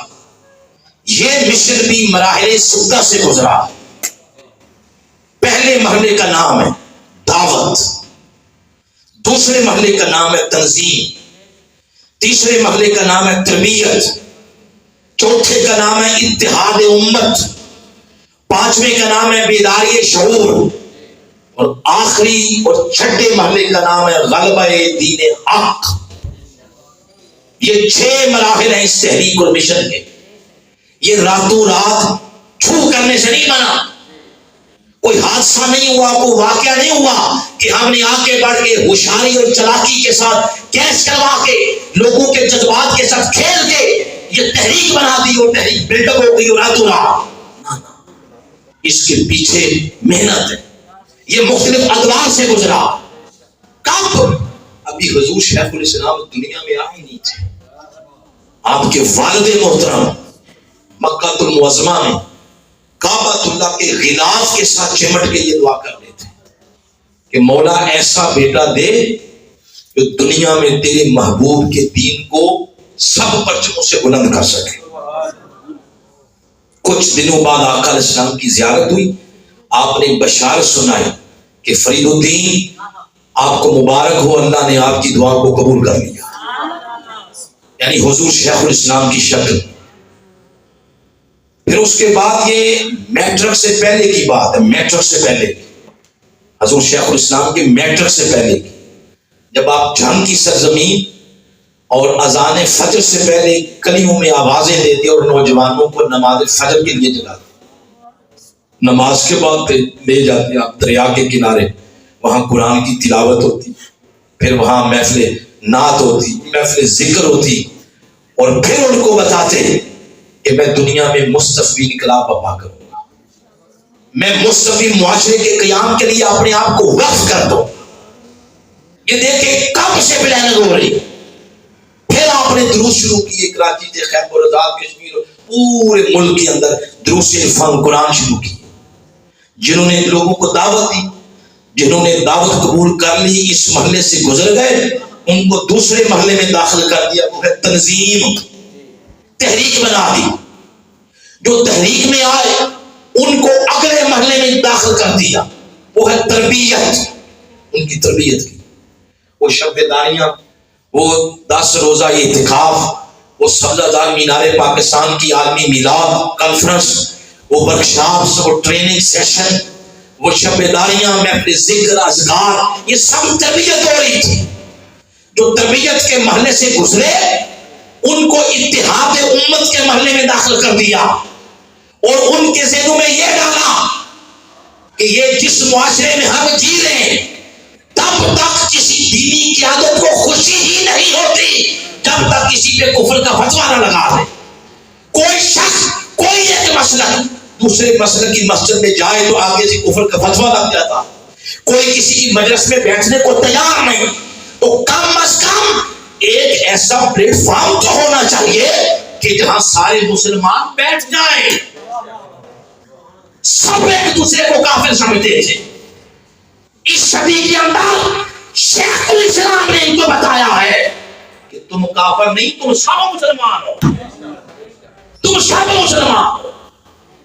یہ مشن بھی مراحل ستہ سے گزرا. پہلے مرحلے کا نام ہے دعوت. دوسرے مرحلے کا نام ہے تنظیم، تیسرے مرحلے کا نام ہے تربیت، چوتھے کا نام ہے اتحاد امت، پانچویں کا نام ہے بیداری شعور، اور آخری اور چھٹے مرحلے کا نام ہے غلبہ دین حق۔ یہ 6 مراحل ہیں اس تحریک اور مشن کے۔ یہ راتوں رات چھو کرنے سے نہیں بنا، کوئی حادثہ نہیں ہوا، کوئی واقعہ نہیں ہوا کہ ہم نے آگے بڑھ کے ہوشیاری اور چلاکی کے ساتھ کیش کروا کے لوگوں کے جذبات کے ساتھ کھیل کے یہ تحریک بنا دی اور تحریک بلڈ اپ ہو گئی اور راتوں رات۔ اس کے پیچھے محنت ہے، یہ مختلف ادوار سے گزرا۔ کب؟ ابھی حضور شیخ الاسلام دنیا میں آئے نہیں تھے، آپ کے والد محترم مکہ المعظمہ میں کعبۃ اللہ کے غلاف کے ساتھ چمٹ کے یہ دعا کر رہے تھے کہ مولا ایسا بیٹا دے جو دنیا میں تیرے محبوب کے دین کو سب پرچموں سے بلند کر سکے۔ کچھ دنوں بعد آقا علیہ السلام کی زیارت ہوئی، آپ نے بشارت سنائی کہ فرید الدین آپ کو مبارک ہو، اللہ نے آپ کی دعا کو قبول کر لیا۔ یعنی حضور شیخ الاسلام کی شکل۔ پھر اس کے بعد یہ میٹرک سے پہلے کی بات ہے، میٹرک سے پہلے حضور شیخ الاسلام کے میٹرک سے پہلے کی، جب آپ جنگ کی سرزمین اور اذان فجر سے پہلے گلیوں میں آوازیں دیتے اور نوجوانوں کو نماز فجر کے لیے جگاتے، نماز کے بعد لے جاتے آپ دریا کے کنارے، وہاں قرآن کی تلاوت ہوتی، پھر وہاں محفل نعت ہوتی، محفل ذکر ہوتی، اور پھر ان کو بتاتے کہ میں دنیا میں مصطفی انقلاب برپا کروں گا، میں مصطفی معاشرے کے قیام کے لیے اپنے آپ کو وقف کر دوں۔ یہ دیکھیں کب سے پلاننگ ہو رہی۔ پھر آپ نے دروس شروع کیے، کراچی سے خیبر آزاد کشمیر پورے ملک کے اندر دروس فن قرآن شروع کیے۔ جنہوں نے لوگوں کو دعوت دی، جنہوں نے دعوت قبول کر لی، اس مرحلے سے گزر گئے، ان کو دوسرے مرحلے میں داخل کر دیا، وہ ہے تنظیم، تحریک بنا دی۔ جو تحریک میں آئے ان کو اگلے مرحلے میں داخل کر دیا، وہ ہے تربیت، ان کی تربیت کی۔ وہ شب داریاں، وہ 10 روزہ اعتکاف، وہ سبزہ دار مینار پاکستان کی عالمی میلاد کانفرنس، وہ ورکشاپس، وہ ٹریننگ سیشن، وہ شب داریاں، محفل ذکر، اذکار، یہ سب تربیت ہو رہی تھی۔ جو تربیت کے مرحلے سے گزرے ان کو اتحاد امت کے مرحلے میں داخل کر دیا، اور ان کے ذہنوں میں یہ ڈالا کہ یہ جس معاشرے میں ہم جی رہے ہیں تب تک کسی دینی قیادت کو خوشی ہی نہیں ہوتی جب تک کسی پہ کفر کا فتویٰ نہ لگا دے۔ کوئی شخص، کوئی ایک مسلک دوسرے مسلک کی مسجد میں جائے تو آگے سے کفر کا فتویٰ لگ جاتا، کوئی کسی کی مجلس میں بیٹھنے کو تیار نہیں، تو کم از کم ایک ایسا پلیٹ فارم تو ہونا چاہیے کہ جہاں سارے مسلمان بیٹھ جائیں۔ سب ایک دوسرے کو کافر سمجھتے تھے۔ اس صدی کے اندر شیخ الاسلام نے ان کو بتایا ہے کہ تم کافر نہیں، تم سب مسلمان ہو، تم سب مسلمان ہو۔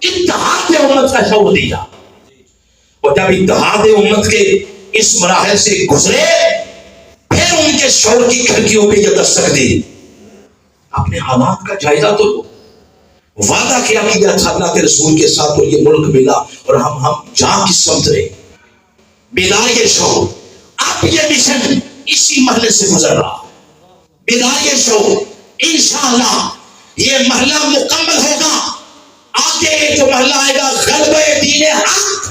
اتحاد امت کا شعور دیا، اور جب اتحاد امت کے اس مراحل سے گزرے پھر ان کے شعور کی کھڑکیوں پہ یہ دستک دی۔ اپنے حالات کا جائزہ تو لو۔ وعدہ کیا تھا اللہ کے رسول کے ساتھ اور یہ ملک ملا اور ہم جہاں کی سمجھ رہے، بیداری شعور۔ اب یہ مشن اسی مرحلے سے گزر رہا، بیداری شعور۔ انشاءاللہ یہ مرحلہ مکمل ہوگا، آگے جو مرحلہ آئے گا غلبہ دین حق،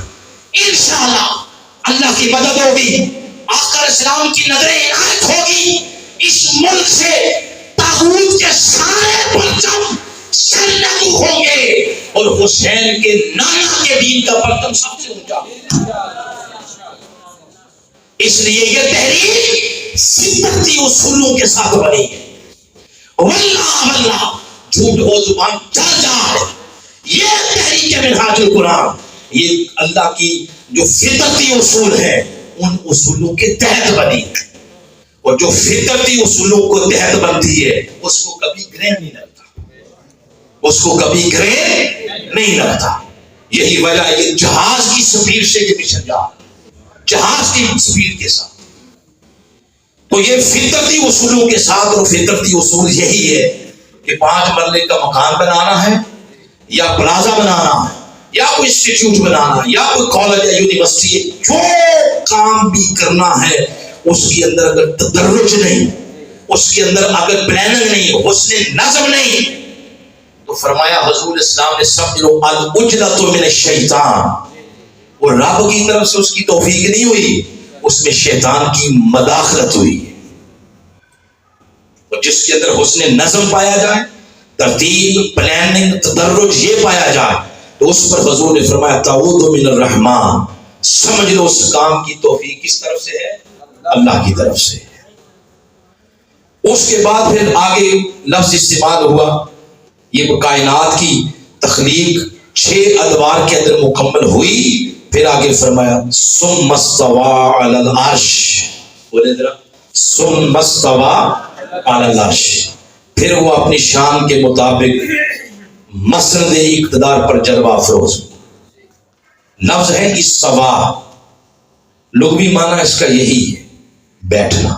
انشاءاللہ اللہ کی مدد ہوگی، آقا علیہ السلام کی نظر عنایت ہوگی، اس ملک سے طاغوت کے سارے پرچم سرنگو ہوں گے، اور حسین کے نانا کے دین کا پرچم سب سے اونچا ہوگا۔ اس لیے یہ تحریک فطرتی اصولوں کے ساتھ بنی ہے۔ واللہ جھوٹ ہو زبان چل جائے، یہ تحریک منہاج القرآن، یہ اللہ کی جو فطرتی اصول ہے ان اصولوں کے تحت بنی ہے، اور جو فطرتی اصولوں کو تحت بنتی ہے اس کو کبھی گرہ نہیں لگتا، اس کو کبھی گرہ نہیں لگتا۔ یہی وجہ یہ جہاز کی سپیڈ سے یہ مشن جا، جہاز کی سپیڈ کے ساتھ تو یہ فطرتی اصولوں کے ساتھ، اور فطرتی اصول یہی ہے کہ 5 مرلے کا مکان بنانا ہے، یا پلازا بنانا ہے، یا کوئی انسٹیٹیوٹ بنانا ہے، یا کوئی کالج یا یونیورسٹی ہے، جو کام بھی کرنا ہے اس کے اندر اگر تدرج نہیں، اس کے اندر اگر پلاننگ نہیں، حسن نظم نہیں، تو فرمایا حضور اسلام نے سمجھ لو العجلۃ من الشیطان، وہ رب کی طرف سے اس کی توفیق نہیں ہوئی، اس میں شیطان کی مداخلت ہوئی ہے۔ اور جس کے اندر حسن نظم پایا جائے، ترتیب، پلاننگ، تدرج یہ پایا جائے، تو اس پر حضور نے فرمایا تعوذ من الرحمن، سمجھ لو اس کام کی توفیق کس طرف سے ہے؟ اللہ کی طرف سے ہے۔ اس کے بعد پھر آگے لفظ استعمال ہوا، یہ کائنات کی تخلیق 6 ادوار کے اندر مکمل ہوئی، پھر آگے فرمایا ثم استوى علی العرش، بولے ذرا ثم استوى علی العرش، پھر وہ اپنی شان کے مطابق مسند اقتدار پر جلوہ افروز۔ لفظ ہے استوا، لغوی معنی اس کا یہی ہے بیٹھنا،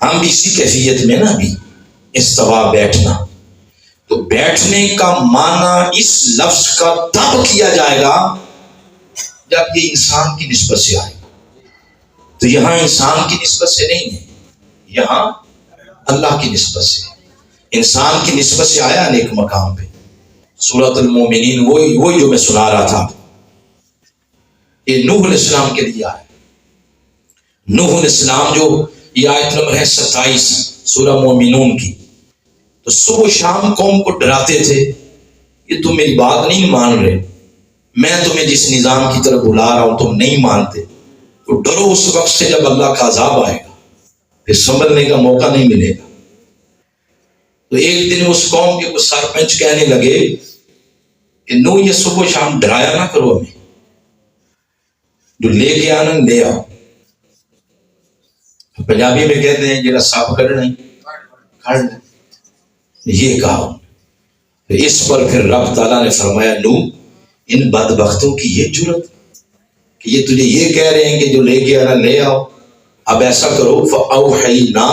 ہم بھی اسی کیفیت میں نا بھی استوا بیٹھنا، تو بیٹھنے کا معنی اس لفظ کا تب کیا جائے گا جب یہ انسان کی نسبت سے آئے گا، تو یہاں انسان کی نسبت سے نہیں ہے، یہاں اللہ کی نسبت سے، انسان کی نسبت سے آیا نیک مقام پہ۔ سورۃ المومنین وہی جو میں سنا رہا تھا، یہ نوح علیہ السلام کے لیے آیا۔ نوح علیہ السلام جو یہ آیت نمبر ہے 27 سورہ مومنون کی، تو صبح و شام قوم کو ڈراتے تھے، یہ تم میری بات نہیں مان رہے، میں تمہیں جس نظام کی طرف بلا رہا ہوں تم نہیں مانتے، تو ڈرو اس وقت سے جب اللہ کا عذاب آئے گا، پھر سنبھلنے کا موقع نہیں ملے گا۔ تو ایک دن اس قوم کے کچھ سرپنچ کہنے لگے کہ نو یہ صبح و شام ڈرایا نہ کرو ہمیں، جو لے کے آنا لے آؤ۔ پنجابی میں کہتے ہیں جڑا سپ کھڑنا کھڑ لے، یہ کہا۔ اس پر پھر رب تعالیٰ نے فرمایا نو ان بدبختوں کی یہ جرت کہ یہ تجھے یہ کہہ رہے ہیں کہ جو لے کے آنا لے آؤ، اب ایسا کرو فَأَوْحَيْنَا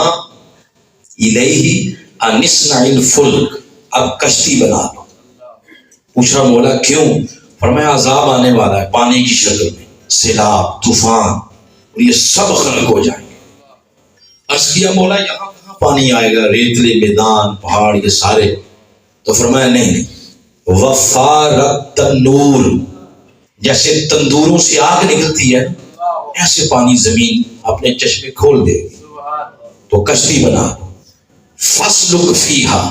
إِلَيْهِ أَنِ اصْنَعِ الْفُلْكَ، اب کشتی بنا لو۔ پوچھا مولا کیوں؟ فرمایا عذاب آنے والا ہے پانی کی شکل میں، سیلاب، طوفان، اور یہ سب غرق ہو جائیں گے۔ عرض کیا مولا یہاں کہاں پانی آئے گا، ریتلے میدان، پہاڑ یہ سارے؟ تو فرمایا نہیں، وَفَارَ التَّنُّورُ، جیسے تندوروں سے آگ نکلتی ہے ایسے پانی زمین اپنے چشمے کھول دے گی، تو کشتی بنا لو۔ فَاسْلُكْ فِيهَا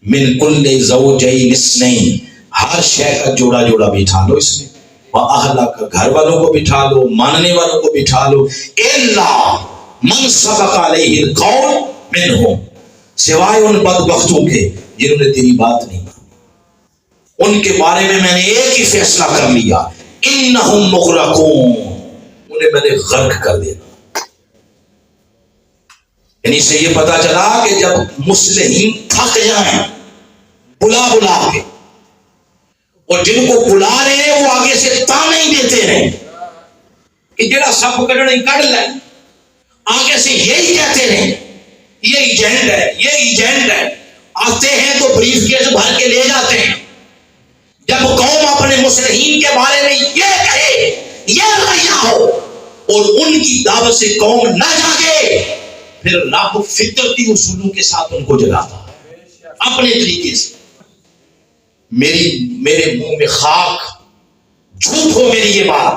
مِنْ كُلِّ زَوْجَيْنِ اثْنَيْنِ، ہر شے کا جوڑا جوڑا بٹھا لو اس میں، وَأَهْلَكَ، گھر والوں کو بٹھا لو، ماننے والوں کو بٹھا لو، إِلَّا مَنْ سَبَقَ عَلَيْهِ الْقَوْلُ مِنْهُمْ، سوائے ان بدبختوں کے جنہوں نے تیری بات نہیں مانی، ان کے بارے میں نے ایک ہی فیصلہ کر لیا، انہم مغرقون، انہیں میں نے غرق کر دیا۔ یعنی سے یہ پتا چلا کہ جب مصلحین تھک جائیں بلا بلا کے، اور جن کو بلا رہے ہیں وہ آگے سے تانے ہی دیتے رہیں کہ جڑا سب کڑنے کڑ لیں، آگے سے یہی کہتے رہیں یہ ایجنٹ ہے، یہ ایجنٹ ہے، آتے ہیں تو بریف کیس بھر کے لے جاتے ہیں۔ جب قوم اپنے مصلحین کے بارے میں یہ کہے، یہ رویہ ہو، اور ان کی دعوت سے قوم نہ جاگے، پھر رب فطرتی اصولوں کے ساتھ ان کو جگاتا ہے اپنے طریقے سے۔ میرے منہ میں خاک، جھوٹ ہو میری یہ بات،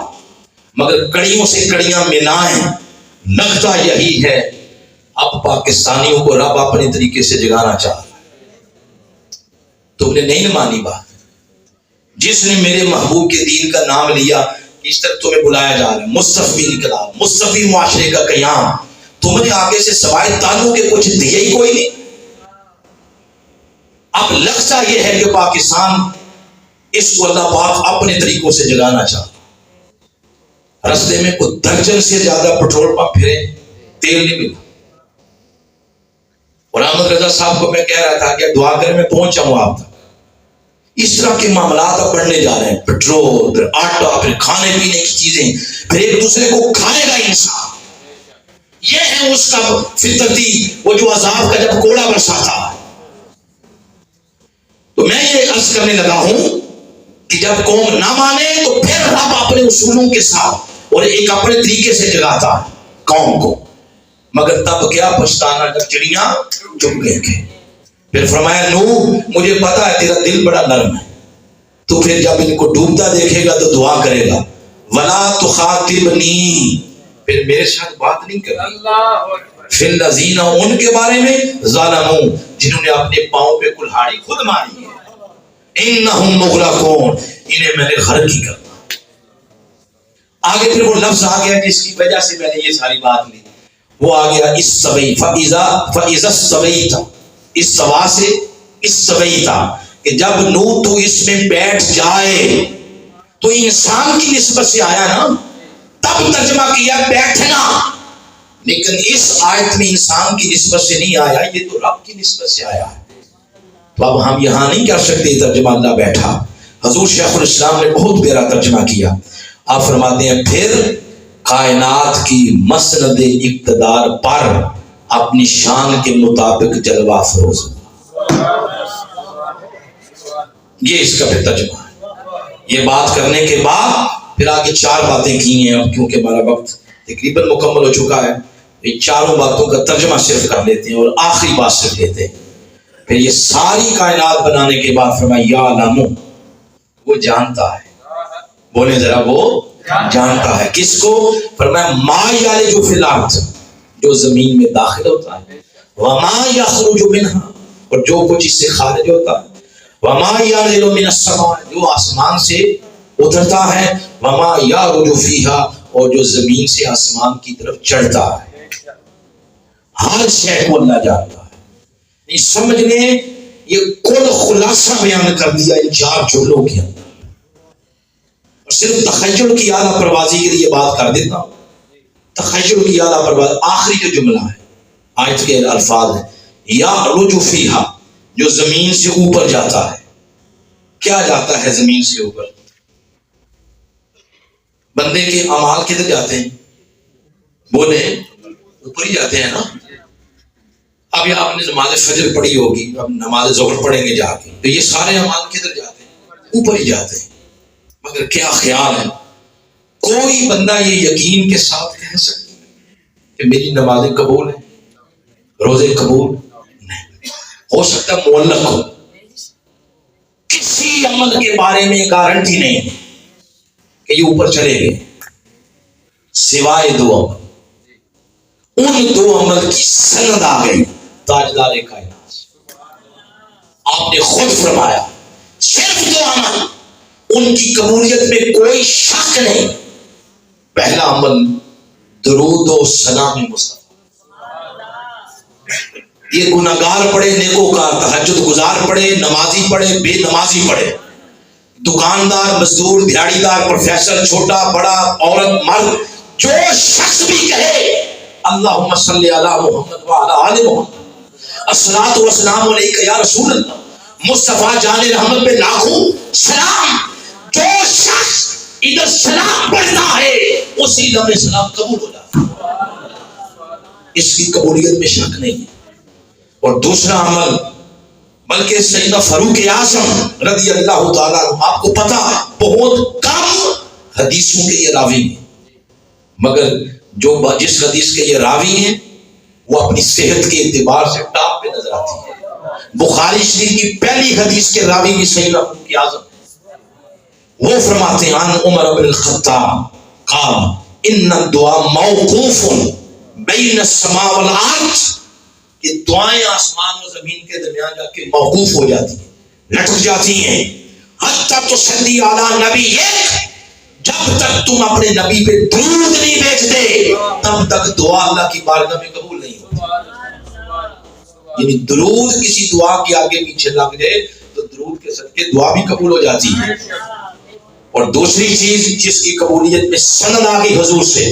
مگر کڑیوں سے کڑیاں ملائیں، لگتا یہی ہے اب پاکستانیوں کو رب اپنے طریقے سے جگانا چاہتا ہے۔ تم نے نہیں مانی بات، جس نے میرے محبوب کے دین کا نام لیا اس طرح تمہیں بلایا جا رہا ہے، مصطفی انقلاب، مصطفی معاشرے کا قیام، تم نے آگے سے سوائے تالوں کے کچھ دیا ہی کوئی نہیں۔ اب لگتا یہ ہے کہ پاکستان اس کو اللہ پاک اپنے طریقوں سے جگانا چاہتا۔ رستے میں کوئی درجن سے زیادہ پٹرول پمپ پھرے، تیل نہیں ملا۔ اور احمد رضا صاحب کو میں کہہ رہا تھا کہ دعا کریں میں پہنچ جاؤں آپ تک۔ اس طرح کے معاملات اب بڑھنے جا رہے ہیں، پیٹرول، پھر آٹا، پھر کھانے پینے کی چیزیں، پھر ایک دوسرے کو کھائے گا انسان۔ یہ ہے اس کا فطرتی وہ جو عذاب کا جب کوڑا برساتا ہے. تو میں یہ عرض کرنے لگا ہوں کہ جب قوم نہ مانے تو پھر رب اپنے اصولوں کے ساتھ اور ایک اپنے طریقے سے جگاتا ہے قوم کو. مگر تب کیا پچھتانا جب چڑیاں چپ گئے تھے. پھر فرمایا نوح مجھے پتا ہے تیرا دل بڑا نرم ہے، تو پھر جب ان کو ڈوبتا دیکھے گا تو دعا کرے گا ولا تخاطبنی، پھر میرے ساتھ بات نہیں کرنی فی الذین، ان کے بارے میں ظالموا، جنہوں نے اپنے پاؤں پہ کلہاڑی خود ماری ہے. انہم مغرقون، انہیں میں نے غرق ہی کرنا. آگے پھر وہ لفظ آ گیا جس کی وجہ سے میں نے یہ ساری بات لی. وہ آ گیا استوی، فاذا استویت، استوا سے استویت، کہ جب نوح تو اس میں بیٹھ جائے، تو انسان کی نسبت سے آیا نا، تب ترجمہ کیا بیٹھنا، لیکن اس آیت میں انسان کی نسبت سے نہیں آیا، یہ تو رب کی نسبت سے آیا ہے. تو اب ہم یہاں نہیں کر سکتے ترجمہ اللہ بیٹھا. حضور شیخ الاسلام نے بہت پیارا ترجمہ کیا. آپ فرماتے ہیں پھر کائنات کی مسند اقتدار پر اپنی شان کے مطابق جلوہ افروز. یہ اس کا پھر ترجمہ ہے. یہ بات کرنے کے بعد پھر آگے 4 باتیں کی ہیں. اب کیونکہ ہمارا وقت تقریباً مکمل ہو چکا ہے، یہ 4 باتوں کا ترجمہ صرف کر لیتے ہیں اور آخری بات صرف لیتے ہیں. پھر یہ ساری کائنات بنانے کے بعد فرمایا یعلم، وہ جانتا ہے. بولے ذرا، وہ جانتا ہے کس کو؟ فرمایا ما یعلج فی الارض، جو زمین میں داخل ہوتا ہے، وما یخرج منہا، اور جو کچھ اس سے خارج ہوتا ہے، وما ينزل من السماء، جو آسمان سے اترتا ہے، وما يعرج فیہا، اور جو زمین سے آسمان کی طرف چڑھتا ہے. ہر شے کو اللہ جانتا ہے. نہیں سمجھ لیں یہ کل خلاصہ بیان کر دیا ان 4 جملوں کے اندر. اور صرف تخیل کی اعلیٰ پروازی کے لیے بات کر دیتا ہوں. تخیل کی اعلیٰ پرواز آخری جو جملہ ہے آیت کے الفاظ ہیں یعرج فیہا، جو زمین سے اوپر جاتا ہے. کیا جاتا ہے زمین سے اوپر؟ بندے کے اعمال کدھر جاتے ہیں؟ بولے اوپر ہی جاتے ہیں نا. اب یہ آپ نے نماز فجر پڑھی ہوگی، اب نماز ظہر پڑھیں گے جا کے، تو یہ سارے اعمال کدھر جاتے ہیں؟ اوپر ہی جاتے ہیں. مگر کیا خیال ہے، کوئی بندہ یہ یقین کے ساتھ کہہ سکتا ہے کہ میری نمازیں قبول ہیں، روزے قبول نہیں؟ ہو سکتا ہے معلق ہو، کسی عمل کے بارے میں گارنٹی نہیں کہ یہ اوپر چلے گئے، سوائے 2 عمل. ان 2 عمل کی سند آ گئی تاجدار کائنات. آپ نے خود فرمایا صرف 2 عمل، ان کی قبولیت میں کوئی شک نہیں. پہلا عمل درود و سلام مصطفیٰ. یہ گناہگار پڑھے، نیکوکار، تہجد گزار پڑھے، نمازی پڑھے، بے نمازی پڑھے، دکاندار، مزدور، دیہڑی دار، پروفیسر، چھوٹا بڑا، عورت مرد، جو شخص بھی کہے اللہم صلی علی محمد وعلی آل محمد، الصلاۃ والسلام علیک یا رسول اللہ، مصطفیٰ جان رحمت پہ لاکھوں سلام، جو شخص ادھر سلام پڑھتا ہے اسی لمحے سلام قبول ہو جاتا ہے. اس کی قبولیت میں شک نہیں ہے. اور دوسرا عمل، بلکہ سیدنا فاروق اعظم رضی اللہ تعالیٰ عنہ، آپ کو پتا ہے بہت کم حدیثوں کے یہ راوی ہیں، مگر جس حدیث کے یہ راوی ہیں وہ اپنی صحت کے اعتبار سے ٹاپ پہ نظر آتی ہے. بخاری شریف کی پہلی حدیث کے راوی بھی سیدنا فاروق اعظم. وہ فرماتے ہیں عن عمر بن الخطاب قال ان الدعاء موقوف بین السماء والارض، کہ دعائیں آسمان و زمین کے درمیان جا کے موقوف ہو جاتی ہیں، لٹک جاتی ہیں. حتی تصلی علی نبیک، جب تک تم اپنے نبی پہ درود نہیں بھیجتے تب تک دعا اللہ کی بارگاہ میں قبول نہیں ہوتی. یعنی درود کسی دعا کے آگے پیچھے لگ جائے تو درود کے صدقے دعا بھی قبول ہو جاتی ہے. اور دوسری چیز جس کی قبولیت میں سند آ گئی حضور سے،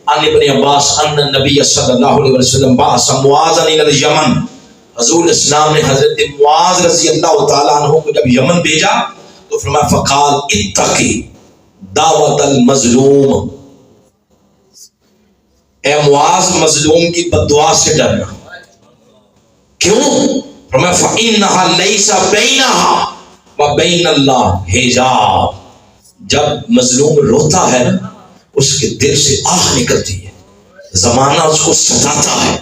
عن ابن عباس ان النبی صلی اللہ علیہ وسلم بعث معاذا الى الیمن، حضور اسلام نے حضرت معاذ رضی اللہ تعالیٰ عنہ کو جب یمن بھیجا تو فرمایا فقال اتقی دعوت المظلوم، اے معاذ مظلوم کی بد دعا سے ڈرنا. کیوں؟ فرمایا فَإِنَّهَا لَيْسَ بَيْنَهَا وَبَيْنَ اللَّهِ حجاب. جب مظلوم روتا ہے نا اس کے دل سے آہ نکلتی ہے. زمانہ اس کو ستاتا ہے،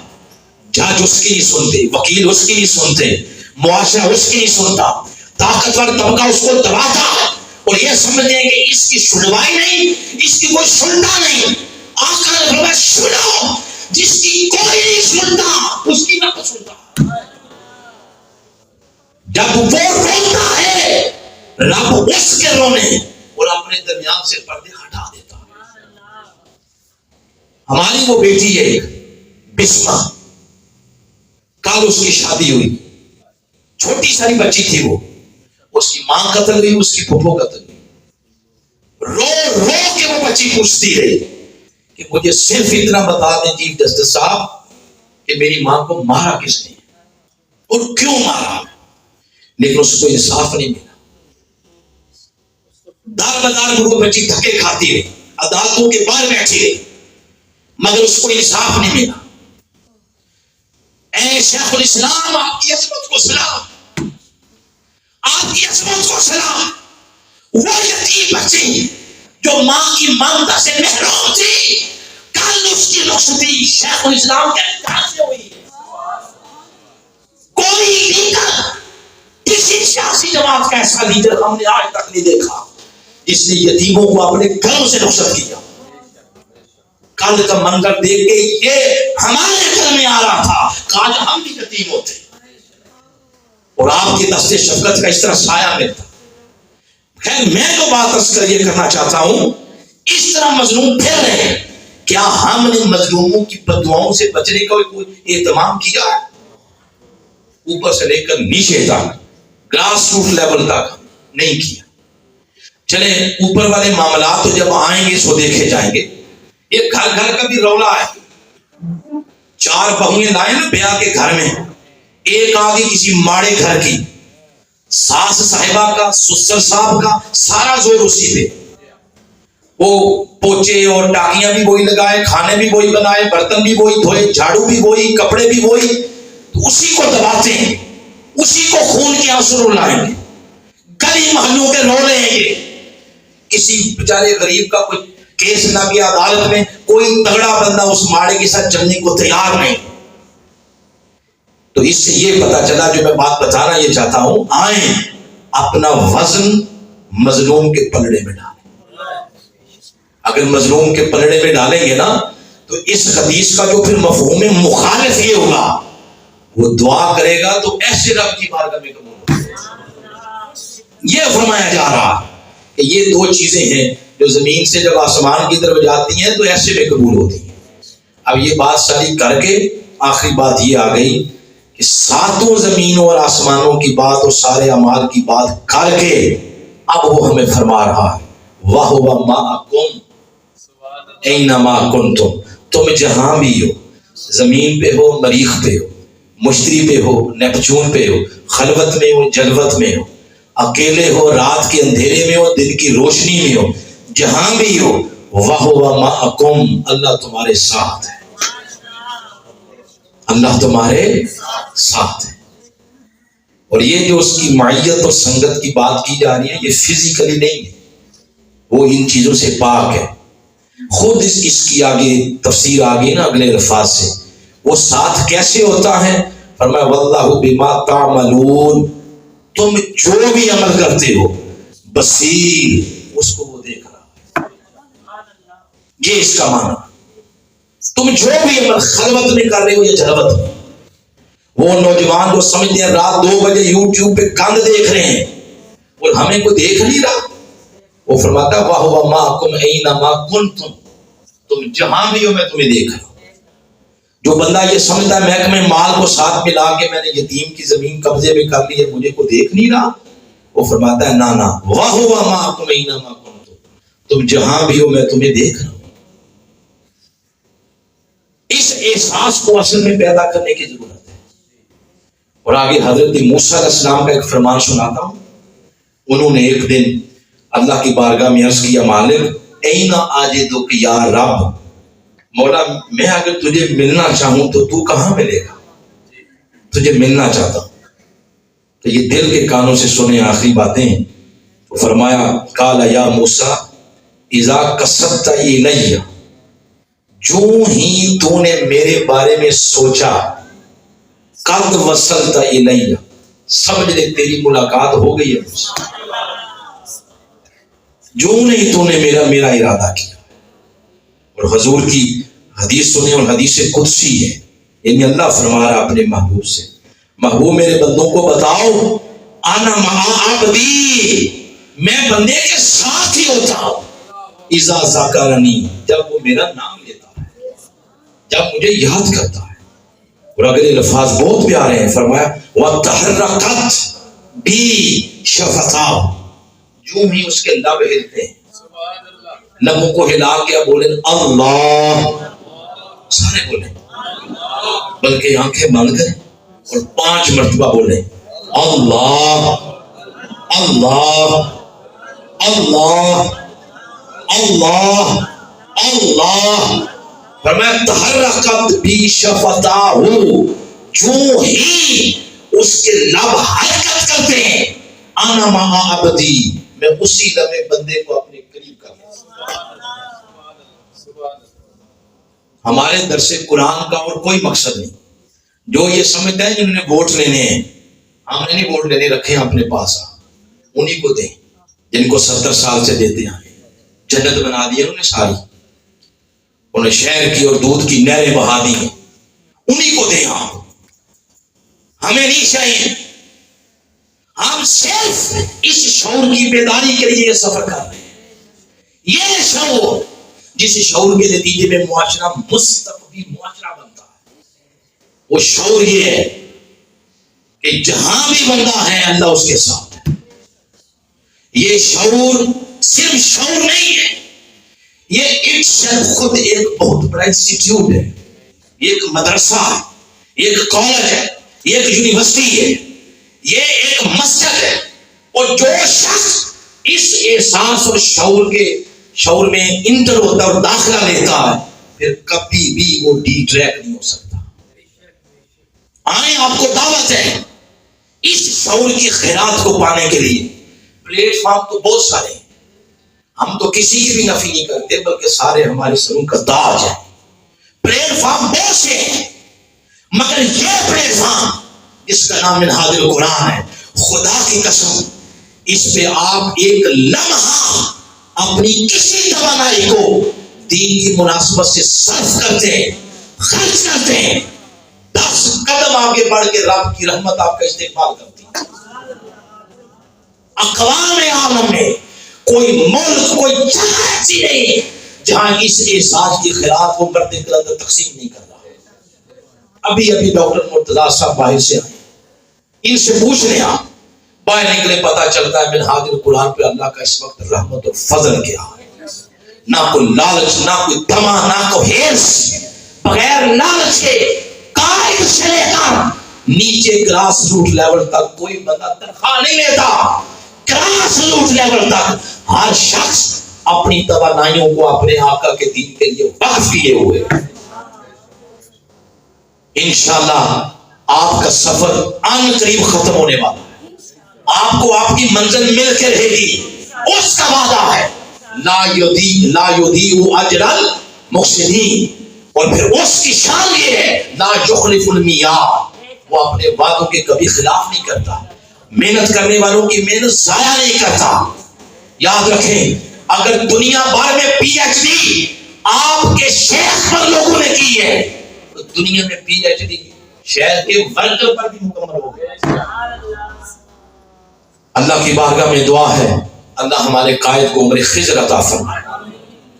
جج اس کی نہیں سنتے، وکیل اس کی نہیں سنتے، معاشرہ اس کی نہیں سنتا، طاقتور طبقہ اس کو دباتا ہے اور یہ سمجھتے ہیں کہ اس کی سنوائی نہیں، اس کی کوئی سنتا نہیں. آقا نے فرمایا سنو، جس کی کوئی نہیں سنتا اس کی نہ سنتا. جب وہ روتا ہے رب اس کے رونے اور اپنے درمیان سے پردے ہٹا دیتا ہے. ہماری وہ بیٹی ہے بسمہ، کل اس کی شادی ہوئی، چھوٹی ساری بچی تھی، وہ اس کی ماں قتل ہوئی، اس کی پھپھو قتل ہوئی. رو رو کے وہ بچی پوچھتی رہی کہ مجھے صرف اتنا بتا دیں چیف جسٹس صاحب کہ میری ماں کو مارا کس نے اور کیوں مارا. لیکن اس کو انصاف نہیں ملا. دار بدار وہ بچی دھکے کھاتی رہی، عدالتوں کے باہر بیٹھی رہی، مگر اس کو انصاف نہیں ملا. اے شیخ الاسلام آپ کی عظمت کو سلام، آپ کی عظمت کو سلام. وہ یتیم بچی جو ماں کی ممتا سے محروم تھی، کل اس کی رخصتی شیخ الاسلام کے کہاں سے ہوئی؟ کوئی لیڈر، کسی سیاسی جماعت کا ایسا لیڈر ہم نے آج تک نہیں دیکھا جس نے یتیموں کو اپنے گھروں سے رخصت کیا. کل کا منظر دیکھ کے یہ ہمارے گھر میں آ رہا تھا، کاش ہم بھی یتیم ہوتے اور آپ کی دست شفقت کا اس طرح سایہ ملتا. خیر میں تو بات یہ کرنا چاہتا ہوں، اس طرح مظلوم پھر رہے، کیا ہم نے مظلوموں کی بددعاؤں سے بچنے کا کوئی اہتمام کیا ہے؟ اوپر سے لے کر نیچے تک، گراس روٹ لیول تک نہیں کیا. چلیں اوپر والے معاملات تو جب آئیں گے سو دیکھے جائیں گے. ایک گھر گھر کا بھی رولا ہے. 4 بہویں لائیں نا بیاہ کے گھر میں، ایک آگے کسی ماڑے گھر کی، ساس صاحبہ کا، سسر صاحب کا سارا زور اسی پہ. وہ پوچے اور ٹاکیاں بھی وہی لگائے، کھانے بھی وہی بنائے، برتن بھی وہی دھوئے، جھاڑو بھی وہی، کپڑے بھی وہی. تو اسی کو دباتے ہیں، اسی کو خون کے آنسو رلائیں گے، گلی محلوں کے رو رہے ہیں. کسی بیچارے غریب کا کوئی کیس نہ کیا عدالت میں، کوئی تگڑا بندہ اس ماڑے کے ساتھ چلنے کو تیار نہیں. تو اس سے یہ پتا چلا، جو میں بات بتانا یہ چاہتا ہوں، آئیں اپنا وزن مظلوم کے پلڑے میں ڈالیں. اگر مظلوم کے پلڑے میں ڈالیں گے نا تو اس حدیث کا جو پھر مفہوم مخالف یہ ہوگا، وہ دعا کرے گا تو ایسے رب کی بارگاہ میں قبول ہوگا. یہ فرمایا جا رہا کہ یہ 2 چیزیں ہیں جو زمین سے جب آسمان کی طرف جاتی ہیں تو ایسے میں قبول ہوتی ہیں. اب یہ بات ساری کر کے آخری بات یہ آ گئی کہ 7 زمینوں اور آسمانوں کی بات اور سارے اعمال کی بات کر کے اب وہ ہمیں فرما رہا ہے وَهُوَ مَعَكُمْ اَيْنَمَا كُنْتُمْ. تم جہاں بھی ہو، زمین پہ ہو، مریخ پہ ہو، مشتری پہ ہو، نیپچون پہ ہو، خلوت میں ہو، جلوت میں ہو، اکیلے ہو، رات کے اندھیرے میں ہو، دن کی روشنی میں ہو، جہاں بھی ہو، وَهُوَ مَعَكُمْ، اللہ تمہارے ساتھ ہے. اللہ تمہارے ساتھ ہے. اور یہ جو اس کی معیت اور سنگت کی بات کی جا رہی ہے، یہ فزیکلی نہیں ہے، وہ ان چیزوں سے پاک ہے. خود اس کی آگے تفسیر آگے نا اگلے الفاظ سے، وہ ساتھ کیسے ہوتا ہے؟ فرمایا وَاللَّهُ بِمَا تَعْمَلُونَ، تم جو بھی عمل کرتے ہو بصیر، اس کو وہ دیکھ رہا ہے. یہ اس کا معنی. تم جو بھی عمل خلوت میں کر رہے ہو یا جلوت میں. وہ نوجوان جو سمجھتے ہیں رات 2 بجے یوٹیوب پہ گند دیکھ رہے ہیں اور ہمیں کوئی دیکھ نہیں رہا، وہ فرماتا ہے وَهُوَ مَعَكُمْ أَيْنَمَا كُنْتُمْ، تم جہاں بھی ہو میں تمہیں دیکھ رہا ہوں. جو بندہ یہ سمجھتا ہے محکمہ مال کو ساتھ ملا کے میں نے یتیم کی زمین قبضے میں کر لی ہے مجھے کوئی دیکھ نہیں رہا، وہ فرماتا ہے نا وَهُوَ مَعَكُمْ أَيْنَمَا كُنْتُمْ، تم جہاں بھی ہو میں تمہیں دیکھ رہا ہوں. اس احساس کو اصل میں پیدا کرنے کی ضرورت ہے. اور آگے حضرت موسیٰ علیہ السلام کا ایک فرمان سناتا ہوں. انہوں نے ایک دن اللہ کی بارگاہ میں عرض کیا مالک اینا آجدک یا رب، مولا میں اگر تجھے ملنا چاہوں تو کہاں ملے گا؟ تجھے ملنا چاہتا ہوں. تو یہ دل کے کانوں سے سنے آخری باتیں. تو فرمایا قال یا موسیٰ اذا قصدت الی، جو ہی تو نے میرے بارے میں سوچا، قد وصلت الی، سمجھ لے تیری ملاقات ہو گئی ہے مجھ سے. جو نہیں تو نے میرا ارادہ کیا. اور حضور کی حدیث سنیں، اور حدیث قدسی ہے، یعنی اللہ فرما رہا اپنے محبوب سے، محبوب میرے بندوں کو بتاؤ انا مع عبدی، میں بندے کے ساتھ ہی ہوتا ہوں اذا ذکرنی، جب وہ میرا نام لیتا ہے، جب مجھے یاد کرتا ہے. اور اگر یہ الفاظ بہت پیارے ہیں. فرمایا وَتَحَرَّكَتْ بِي شَفَتَاهُ، جو ہی اس کے لب ہلتے ہیں، لبوں کو ہلا کے بولیں اللہ، سارے بولیں، بلکہ آنکھیں بند کریں اور 5 مرتبہ بولیں اللہ اللہ اللہ اللہ اللہ. فرمایا تحرکت بی شفتاہ، جو ہی اس کے لب حرکت کرتے ہیں، انا مع عبدی، میں اسی لمحے بندے کو اپنے قریب کر لیتا ہوں. ہمارے درس قرآن کا اور کوئی مقصد نہیں. جو یہ سمجھتے ہیں جنہوں نے ووٹ لینے ہیں، ہم نے نہیں ووٹ لینے رکھے ہیں اپنے پاس، انہی کو دیں جن کو 70 سال سے دیتے ہیں. جنت بنا دی انہوں نے ساری، انہیں شہر کی اور دودھ کی نہریں بہا دی ہیں، انہی کو دیں. ہمیں نہیں چاہیے. ہم صرف اس شعور کی بیداری کے لیے سفر کر رہے ہیں. یہ شعور جس شعور کے نتیجے میں معاشرہ مستقبی معاشرہ بنتا ہے، وہ شعور یہ ہے کہ جہاں بھی بندہ ہے اللہ اس کے ساتھ ہے. یہ شعور صرف شعور نہیں ہے، یہ خود ایک بہت بڑا انسٹیٹیوٹ ہے، یہ ایک مدرسہ ہے، یہ ایک کالج ہے، یہ ایک یونیورسٹی ہے، یہ ایک مسجد ہے. اور جو شخص اس احساس اور شعور میں انٹر ہوتا اور داخلہ لیتا ہے، پھر کبھی بھی وہ ڈی ٹریک نہیں ہو سکتا. آئیں، آپ کو دعوت ہے اس شعور کی خیرات کو پانے کے لیے. پلیٹ فارم تو بہت سارے ہیں، ہم تو کسی کی بھی نفی نہیں کرتے، بلکہ سارے ہمارے سروں کا تاج ہے. پلیٹ فارم بہت سے ہیں، مگر یہ پلیٹ فارم اس کا نام منہاج القرآن ہے. خدا کی قسم اس پہ آپ ایک لمحہ اپنی کسی توانائی کو دین کی مناسبت سے صرف کرتے ہیں، خرچ کرتے ہیں، 10 قدم آگے بڑھ کے رب کی رحمت آپ کا استقبال کرتی ہے. اقوام عالم میں کوئی ملک، کوئی جگہ ایسی نہیں جہاں اس احساس کی خیرات کو کرتے کرتے تقسیم نہیں کر رہا. ابھی ڈاکٹر مرتضیٰ صاحب باہر سے آئے، ان سے پوچھ رہے ہیں، باہر نکلے پتا چلتا ہے منہاج القرآن پہ اللہ کا اس وقت رحمت اور فضل کیا ہے. نہ کوئی لالچ، نہ کوئی طمع، نہ کوئی ہرس، بغیر لالچ کے قائد سے لے کر نیچے گراس روٹ لیول تک کوئی بندہ تنخواہ نہیں لیتا. گراس روٹ لیول تک ہر شخص اپنی توانائیوں کو اپنے آقا کے دین کے لیے وقف کیے ہوئے. انشاءاللہ آپ کا سفر ان قریب ختم ہونے والا ہے. آپ کو آپ کی منزل مل کے رہے گی، اس کا وعدہ ہے لا یضیع اجر المحسنین. اور پھر اس کی شان یہ ہے لا یخلف المیعاد، وہ اپنے وعدوں کے کبھی خلاف نہیں کرتا، محنت کرنے والوں کی محنت ضائع نہیں کرتا. یاد رکھیں، اگر دنیا بھر میں پی ایچ ڈی آپ کے شیخ پر لوگوں نے کی ہے تو دنیا میں پی ایچ ڈی شہر کے ورکر پر بھی مکمل ہو گیا. اللہ کی بارگاہ میں دعا ہے اللہ ہمارے قائد کو عمر خضر عطا فرمائے،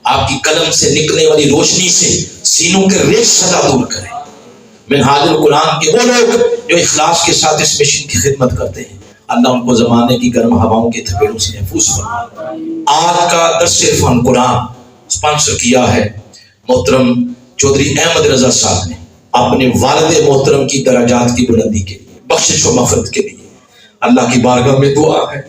آپ کی قلم سے نکلنے والی روشنی سے سینوں کے ریش سدا دور کرے. منہاج القرآن کے وہ لوگ جو اخلاص کے ساتھ اس مشن کی خدمت کرتے ہیں، اللہ ان کو زمانے کی گرم ہواؤں کے تھپیڑوں سے محفوظ فرمائے. آج کا درس عرفان قرآن اسپانسر کیا ہے محترم چودھری احمد رضا صاحب نے اپنے والد محترم کی درجات کی بلندی کے لیے، بخشش و مغفرت کے لیے. اللہ کی بارگاہ میں دعا ہے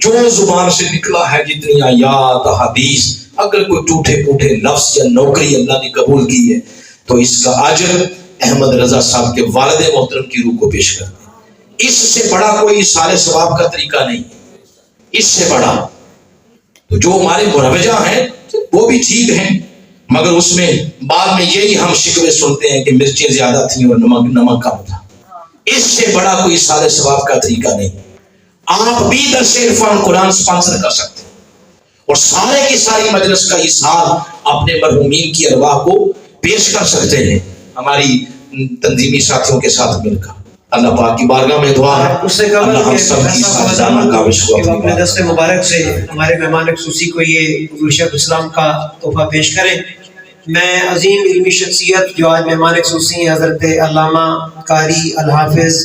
جو زبان سے نکلا ہے جتنی آیات حدیث اگر کوئی ٹوٹے پوٹے لفظ یا نوکری اللہ نے قبول کی ہے تو اس کا اجر احمد رضا صاحب کے والد محترم کی روح کو پیش کر دیں. اس سے بڑا کوئی ایصال ثواب کا طریقہ نہیں، اس سے بڑا. تو جو ہمارے مروجہ ہیں وہ بھی ٹھیک ہیں، مگر اس میں بعد میں یہی ہم شکوے سنتے ہیں کہ مرچیں زیادہ تھیں اور نمک کم تھا. اس سے بڑا کوئی ایصال ثواب کا طریقہ نہیں. آپ بھی درس عرفان قرآن سپانسر کر سکتے ہیں اور سارے کی ساری مجلس کا ایصال اپنے مرحومین کی ارواح کو پیش کر سکتے ہیں ہماری تنظیمی ساتھیوں کے ساتھ مل کر. اللہ پاک کی بارگاہ میں دعا ہے اس سے قبل اللہ ہم سب کی سازانہ کاوش کو اپنے دست مبارک سے ہمارے مہمان خصوصی کو یہ حضور شیخ الاسلام کا تحفہ پیش کریں. میں عظیم علمی شخصیت جو آج مہمان خصوصی ہیں حضرت علامہ قاری الحافظ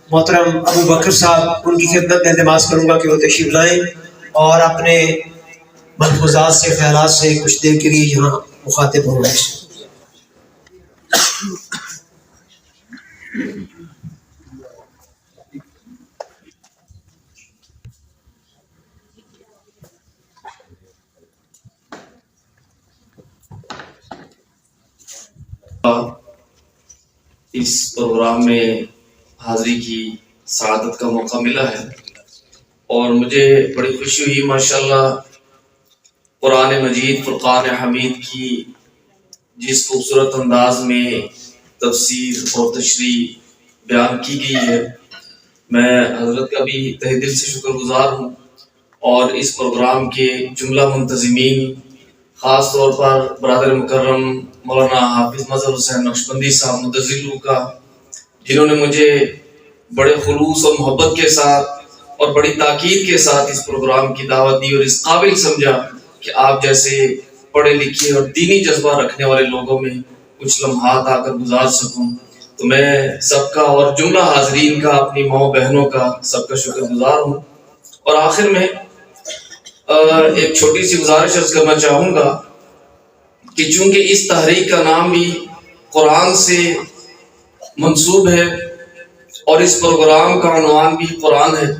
محترم ابو بکر صاحب، ان کی خدمت میں التماس کروں گا کہ وہ تشریف لائیں اور اپنے ملحوظات سے خیالات سے کچھ دیر کے لیے یہاں مخاطب ہوں گے. اس پروگرام میں حاضری کی سعادت کا موقع ملا ہے اور مجھے بڑی خوشی ہوئی. ماشاءاللہ قرآن مجید فرقان حمید کی جس خوبصورت انداز میں تفسیر اور تشریح بیان کی گئی ہے، میں حضرت کا بھی تہ دل سے شکر گزار ہوں. اور اس پروگرام کے جملہ منتظمین، خاص طور پر برادر مکرم مولانا حافظ مظہر حسین نقشبندی صاحب مدظلو کا، جنہوں نے مجھے بڑے خلوص اور محبت کے ساتھ اور بڑی تاکید کے ساتھ اس پروگرام کی دعوت دی اور اس قابل سمجھا کہ آپ جیسے پڑھے لکھے اور دینی جذبہ رکھنے والے لوگوں میں کچھ لمحات آ کر گزار سکوں. تو میں سب کا اور جملہ حاضرین کا، اپنی ماؤں بہنوں کا سب کا شکر گزار ہوں. اور آخر میں ایک چھوٹی سی گزارش عرض کرنا چاہوں گا کہ چونکہ اس تحریک کا نام بھی قرآن سے منسوب ہے اور اس پروگرام کا عنوان بھی قرآن ہے،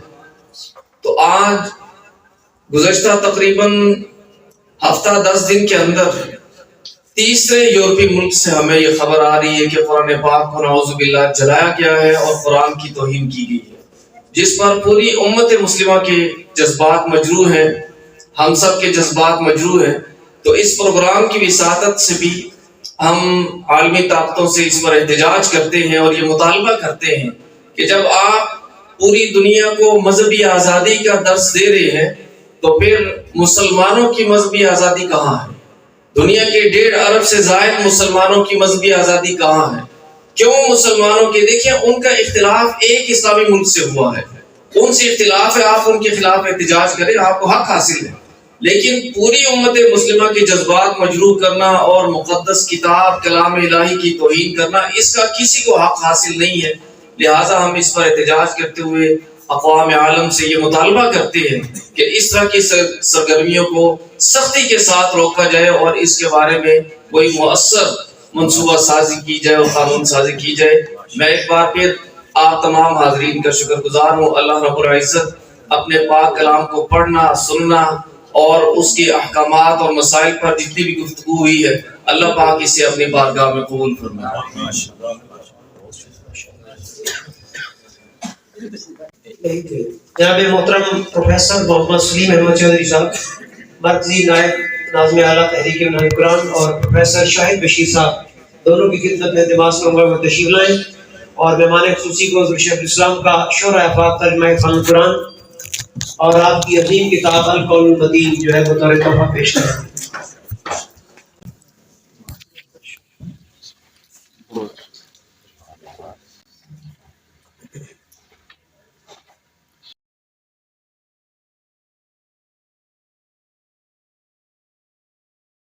تو آج گزشتہ تقریباً ہفتہ 10 دن کے اندر تیسرے یورپی ملک سے ہمیں یہ خبر آ رہی ہے کہ قرآن پاک کو نعوذ باللہ جلایا گیا ہے اور قرآن کی توہین کی گئی ہے، جس پر پوری امت مسلمہ کے جذبات مجروح ہیں، ہم سب کے جذبات مجروح ہیں. تو اس پروگرام کی وساطت سے بھی ہم عالمی طاقتوں سے اس پر احتجاج کرتے ہیں اور یہ مطالبہ کرتے ہیں کہ جب آپ پوری دنیا کو مذہبی آزادی کا درس دے رہے ہیں تو پھر مسلمانوں کی مذہبی آزادی کہاں ہے؟ دنیا کے 1.5 ارب سے زائد مسلمانوں کی مذہبی آزادی کہاں ہے؟ کیوں مسلمانوں کے، دیکھیں ان کا اختلاف ایک اسلامی ملک سے ہوا ہے، کون سی اختلاف ہے، آپ ان کے خلاف احتجاج کریں، آپ کو حق حاصل ہے، لیکن پوری امت مسلمہ کے جذبات مجروح کرنا اور مقدس کتاب کلام الہی کی توہین کرنا، اس کا کسی کو حق حاصل نہیں ہے. لہٰذا ہم اس پر احتجاج کرتے ہوئے اقوام عالم سے یہ مطالبہ کرتے ہیں کہ اس طرح کی سرگرمیوں کو سختی کے ساتھ روکا جائے اور اس کے بارے میں کوئی مؤثر منصوبہ سازی کی جائے اور قانون سازی کی جائے. میں ایک بار پھر آپ تمام حاضرین کا شکر گزار ہوں. اللہ رب العزت اپنے پاک کلام کو پڑھنا، سننا اور اس کے احکامات اور مسائل پر جتنی بھی گفتگو ہوئی ہے، اللہ پاک اسے اپنی بارگاہ میں قبول فرمائے. جناب محترم پروفیسر محمد سلیم احمد چودھری صاحب، مرکزی نائب ناظم اعلیٰ تحریک منہج قرآن، اور پروفیسر شاہد بشیر صاحب، دونوں کی خدمت میں التماس کروں گا وہ تشریف لائیں اور مہمان خصوصی کو حضور شیخ الاسلام کا شرح افاق ترجمہ خوان قرآن اور آپ کی عظیم کتاب القول المتین جو ہے بطور تحفہ پیش کریں.